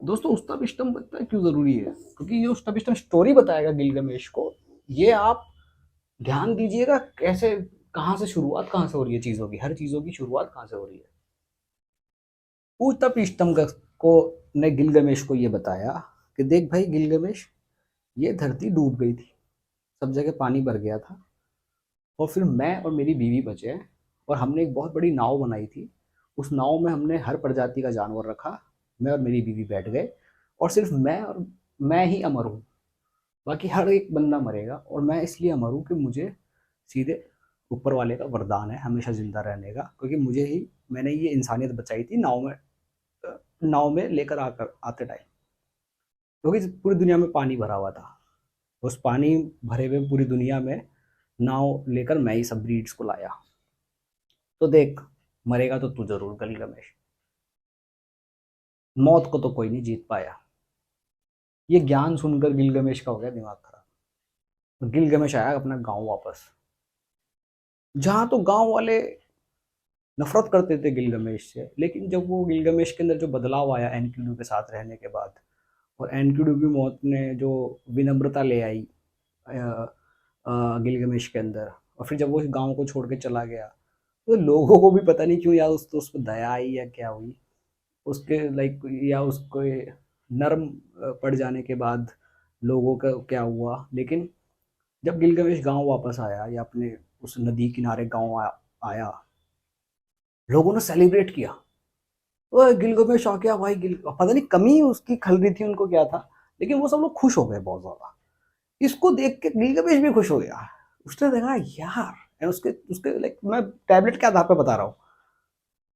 दोस्तों उस्तपिष्टम पता है क्यों जरूरी है, क्योंकि ये उस्तपिष्टम स्टोरी बताएगा गिलगमेश को। ये आप ध्यान दीजिएगा कैसे, कहाँ से शुरुआत, कहाँ से हो रही है चीजों की, हर चीजों की शुरुआत कहाँ से हो रही है। उस्तपिष्टम को ने गिलगमेश को ये बताया कि देख भाई गिलगमेश, ये धरती डूब गई थी, सब जगह पानी भर गया था, और फिर मैं और मेरी बीवी बचे, और हमने एक बहुत बड़ी नाव बनाई थी। उस नाव में हमने हर प्रजाति का जानवर रखा, मैं और मेरी बीवी बैठ गए, और सिर्फ मैं ही अमर हूँ, बाकी हर एक बंदा मरेगा, और मैं इसलिए अमर हूँ कि मुझे सीधे ऊपर वाले का वरदान है हमेशा जिंदा रहने का, क्योंकि मैंने ये इंसानियत बचाई थी नाव में लेकर आकर आते टाइम, क्योंकि पूरी दुनिया में पानी भरा हुआ था। उस पानी भरे हुए पूरी दुनिया में नाव लेकर मैं ही सब ब्रीड्स को लाया। तो देख, मरेगा तो तू जरूर गिलगमेश, मौत को तो कोई नहीं जीत पाया। ये ज्ञान सुनकर गिलगमेश का हो गया दिमाग खराब। गिलगमेश आया अपना गांव वापस, जहां तो गांव वाले नफरत करते थे गिलगमेश से, लेकिन जब वो गिलगमेश के अंदर जो बदलाव आया एनक्यूडू के साथ रहने के बाद, और एनक्यूडू की मौत ने जो विनम्रता ले आई गिलगमेश के अंदर, और फिर जब वो इस गांव को छोड़ के चला गया, तो लोगों को भी पता नहीं क्यों यार उस पर दया आई या क्या हुई उसके, लाइक, या उसको नर्म पड़ जाने के बाद लोगों का क्या हुआ। लेकिन जब गिलगमेश गांव वापस आया, या अपने उस नदी किनारे गांव आया, लोगों ने सेलिब्रेट किया, वो गिलगमेश आ गया भाई, गिल पता नहीं कमी उसकी खल रही थी उनको क्या था, लेकिन वो सब लोग खुश हो गए बहुत ज्यादा। इसको देख के गिलगमेश भी खुश हो गया, उसने देखा यार, एंड उसके उसके लाइक मैं टैबलेट के आधार पे बता रहा हूँ।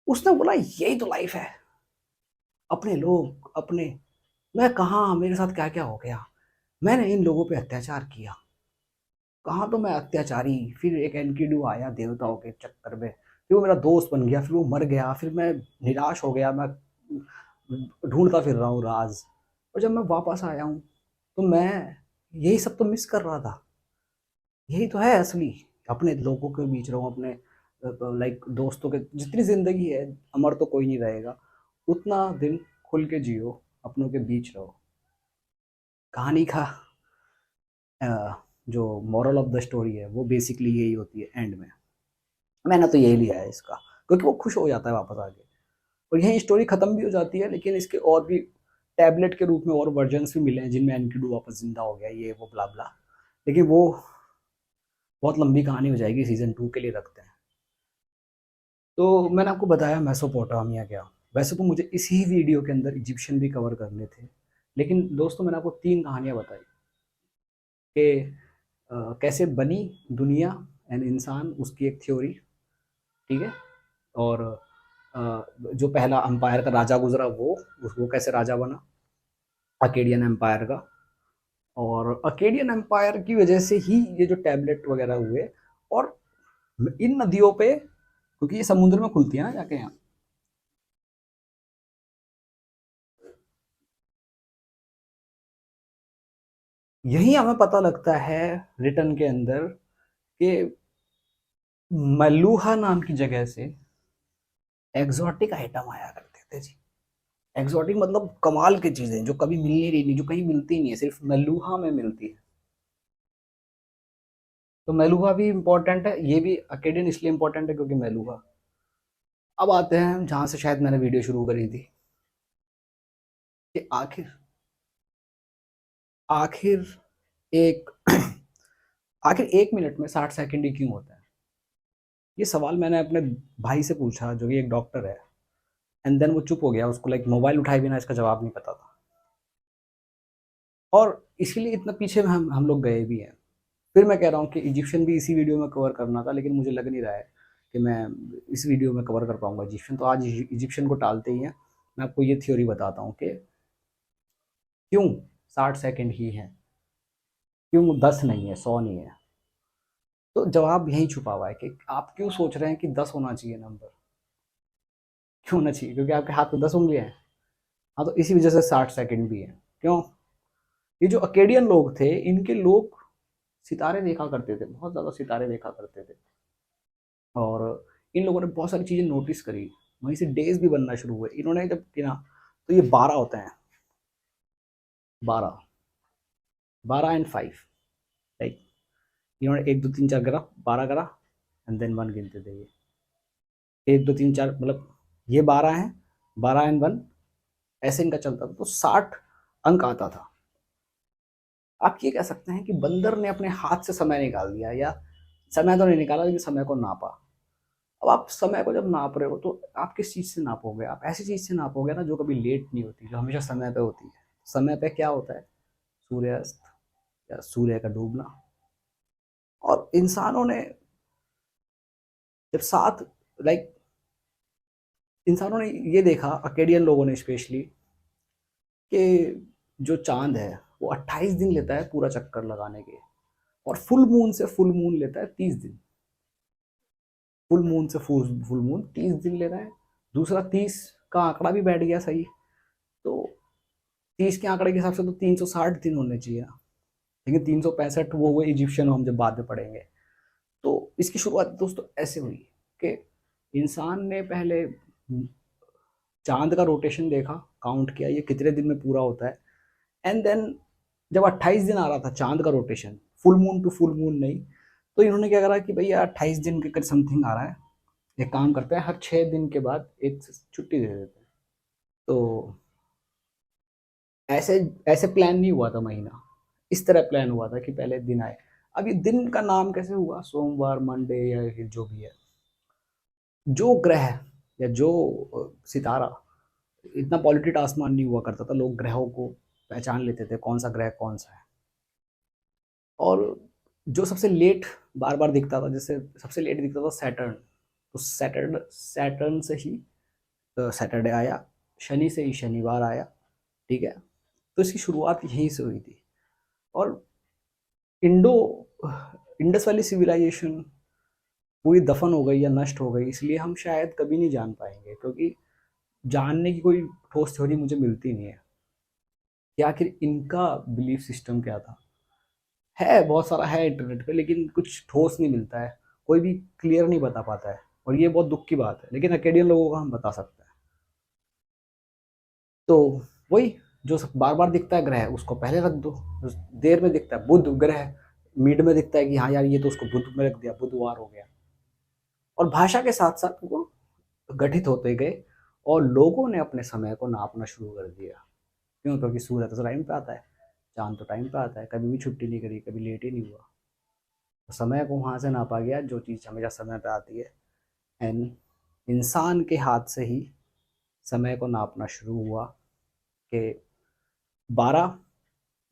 उसने बोला यही तो लाइफ है, अपने लोग अपने। मैं कहाँ, मेरे साथ क्या-क्या हो गया। मैंने इन लोगों पे अत्याचार किया। कहाँ तो मैं अत्याचारी, फिर एक एनकिडू आया देवताओं के चक्कर में, फिर वो मेरा दोस्त बन गया, फिर वो मर गया, फिर मैं निराश हो गया, मैं ढूँढता फिर रहा हूँ राज़। और जब मैं वापस आया हूँ, तो मैं यही सब तो मिस कर रहा था। यही तो है असली, अपने लोगों के बीच रहो, अपने लाइक दोस्तों के, जितनी ज़िंदगी है, अमर तो कोई नहीं रहेगा, उतना दिन खुल के जियो, अपनों के बीच रहो। कहानी का अ, जो मोरल ऑफ द स्टोरी है वो बेसिकली यही होती है एंड में। मैंने तो यही लिया है इसका, क्योंकि वो खुश हो जाता है वापस आके, और यही स्टोरी खत्म भी हो जाती है, लेकिन इसके और भी टैबलेट के रूप में और वर्जन्स भी मिले हैं जिनमें एनकिडू वापस जिंदा हो गया, ये वो ब्ला ब्ला। लेकिन वो बहुत लंबी कहानी हो जाएगी, सीजन 2 के लिए रखते हैं। तो मैंने आपको बताया मेसोपोटामिया क्या। वैसे तो मुझे इसी वीडियो के अंदर इजिप्शियन भी कवर करने थे, लेकिन दोस्तों मैंने आपको 3 कहानियाँ बताई कि कैसे बनी दुनिया एंड इंसान, उसकी एक थ्योरी, ठीक है। और जो पहला अंपायर का राजा गुजरा वो कैसे राजा बना अकेडियन एम्पायर का, और अकेडियन एम्पायर की वजह से ही ये जो टैबलेट वगैरह हुए। और इन नदियों पे, क्योंकि ये समुद्र में खुलती है ना जाके यहाँ, यही हमें पता लगता है रिटर्न के अंदर कि मल्लूहा नाम की जगह से एग्जॉटिक आइटम आया करते थे जी। एग्जॉटिक मतलब कमाल की चीजें जो कभी मिलनी ही नहीं, जो कहीं मिलती नहीं है, सिर्फ मल्लूहा में मिलती है। तो मेलुहा भी इम्पोर्टेंट है, ये भी अकेडियन इसलिए इम्पोर्टेंट है क्योंकि मेलुहा। अब आते हैं जहां से शायद मैंने वीडियो शुरू करी थी, कि आखिर आखिर एक आखिर 1 मिनट में 60 सेकंड ही क्यों होता है। ये सवाल मैंने अपने भाई से पूछा जो कि एक डॉक्टर है, एंड देन वो चुप हो गया, उसको लाइक मोबाइल उठाए बिना इसका जवाब नहीं पता था। और इसीलिए इतना पीछे में हम लोग गए भी हैं। फिर मैं कह रहा हूँ कि इजिप्शियन भी इसी वीडियो में कवर करना था, लेकिन मुझे लग नहीं रहा है कि मैं इस वीडियो में कवर कर पाऊंगा इजिप्शियन, तो आज इजिप्शियन को टालते ही हैं। मैं आपको ये थ्योरी बताता हूँ कि क्यों 60 सेकंड ही है, क्यों 10 नहीं है, 100 नहीं है। तो जवाब यही छुपा हुआ है कि आप क्यों सोच रहे हैं कि 10 होना चाहिए नंबर, क्यों होना चाहिए, क्योंकि आपके हाथ में 10 उंगलियां हैं। हाँ, तो इसी वजह से 60 सेकंड भी है। क्यों? ये जो अकेडियन लोग थे, इनके लोग सितारे देखा करते थे, बहुत ज़्यादा सितारे देखा करते थे, और इन लोगों ने बहुत सारी चीज़ें नोटिस करी, वहीं से डेज भी बनना शुरू हुए। इन्होंने जब गिना तो ये 12 होते हैं, 12, 12 एंड 5, लाइक इन्होंने 1 2 3 4 करा, 12 करा, एंड देन 1 गिनते थे ये। 1 2 3 4 मतलब ये 12 है, 12 एंड 1, ऐसे इनका चलता था, तो 60 अंक आता था। आप ये कह सकते हैं कि बंदर ने अपने हाथ से समय निकाल दिया, या समय तो नहीं निकाला लेकिन समय को नापा। अब आप समय को जब नाप रहे हो तो आप किस चीज़ से नापोगे? आप ऐसी चीज़ से नापोगे ना जो कभी लेट नहीं होती, जो हमेशा समय पे होती है। समय पे क्या होता है? सूर्यास्त या सूर्य का डूबना। और इंसानों ने जब सात लाइक इंसानों ने ये देखा, अकेडियन लोगों ने स्पेशली, कि जो चांद है वो 28 दिन लेता है पूरा चक्कर लगाने के, और फुल मून से फुल मून लेता है 30 दिन। फुल मून से फुल मून 30 दिन ले रहा है। दूसरा 30 का आंकड़ा भी बैठ गया सही, तो 30 के आंकड़े के हिसाब से तो 360 दिन होने चाहिए ना, लेकिन 365 वो हुए इजिप्शियन, हम जब बाद में पढ़ेंगे। तो इसकी शुरुआत दोस्तों ऐसे हुई कि इंसान ने पहले चांद का रोटेशन देखा, काउंट किया ये कितने दिन में पूरा होता है, एंड देन जब 28 दिन आ रहा था चांद का rotation, full moon to full moon नहीं, तो इन्होंने क्या करा कि भैया 28 दिन के समथिंग आ रहा है, एक काम करते हैं हर 6 दिन के बाद एक छुट्टी दे देते हैं। तो ऐसे ऐसे प्लान नहीं हुआ था महीना, इस तरह प्लान हुआ था कि पहले दिन आए। अब ये दिन का नाम कैसे हुआ, सोमवार, मंडे, या फिर जो भी है, जो ग्रह या जो सितारा, इतना पॉलिटेड आसमान नहीं हुआ करता था, लोग ग्रहों को पहचान लेते थे कौन सा ग्रह कौन सा है। और जो सबसे लेट बार बार दिखता था, जैसे सबसे लेट दिखता था सैटर्न, तो सैटर्न से ही सैटरडे आया, शनि से ही शनिवार आया। ठीक है, तो इसकी शुरुआत यहीं से हुई थी। और इंडो इंडस वैली सिविलाइजेशन पूरी दफन हो गई या नष्ट हो गई, इसलिए हम शायद कभी नहीं जान पाएंगे, क्योंकि जानने की कोई ठोस थ्योरी मुझे मिलती नहीं है कि आखिर इनका बिलीफ सिस्टम क्या था। है बहुत सारा है इंटरनेट पे, लेकिन कुछ ठोस नहीं मिलता है, कोई भी क्लियर नहीं बता पाता है, और ये बहुत दुख की बात है। लेकिन अकेडियन लोगों को हम बता सकते हैं। तो वही, जो बार बार दिखता है ग्रह उसको पहले रख दो। जो देर में दिखता है बुध ग्रह, मिड में दिखता है कि हाँ यार ये तो उसको बुध में रख दिया, बुधवार हो गया। और भाषा के साथ साथ वो गठित होते गए, और लोगों ने अपने समय को नापना शुरू कर दिया। क्यों? क्योंकि सूर्य तो टाइम पे आता है, चांद तो टाइम पे आता है, कभी भी छुट्टी नहीं करी, कभी लेट ही नहीं हुआ। तो समय को वहाँ से नापा गया, जो चीज़ हमेशा समय पे आती है। एंड इंसान के हाथ से ही समय को नापना शुरू हुआ कि 12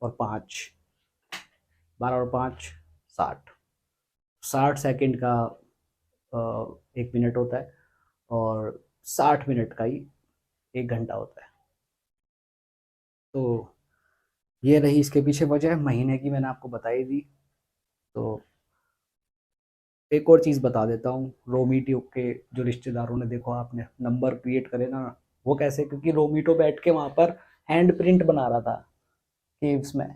और 5, 12 और 5, 60, 60 सेकेंड का 1 मिनट होता है, और 60 मिनट का ही 1 घंटा होता है। तो ये रही इसके पीछे वजह, महीने की मैंने आपको बताई दी। तो एक और चीज़ बता देता हूँ, रोमीटो के जो रिश्तेदारों ने, देखो आपने नंबर क्रिएट करे ना, वो कैसे? क्योंकि रोमीटो बैठ के वहाँ पर हैंड प्रिंट बना रहा था केव्स में,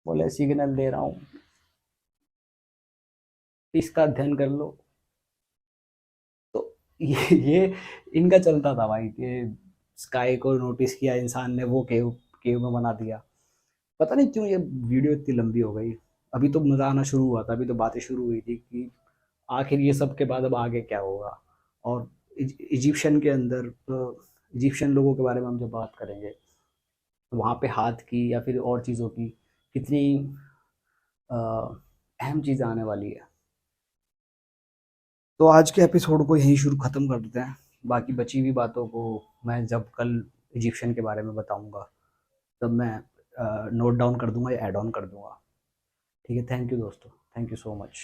बोले सिग्नल दे रहा हूँ, इसका अध्ययन कर लो। तो ये इनका चलता था भाई कि स्काई को नोटिस किया इंसान ने, वो केव केव में बना दिया। पता नहीं क्यों ये वीडियो इतनी लंबी हो गई। अभी तो मजा आना शुरू हुआ था, अभी तो बातें शुरू हुई थी कि आखिर ये सब के बाद अब आगे क्या होगा। और इजिप्शियन के अंदर इजिप्शियन लोगों के बारे में हम जब बात करेंगे, तो वहाँ पे हाथ की या फिर और चीज़ों की कितनी अ, अहम चीज़ें आने वाली है। तो आज के एपिसोड को यहीं शुरू ख़त्म कर देते हैं। बाकी बची हुई बातों को मैं जब कल इजिप्शियन के बारे में बताऊंगा, तब मैं नोट डाउन कर दूंगा या ऐड ऑन कर दूंगा। ठीक है, थैंक यू दोस्तों, थैंक यू सो मच।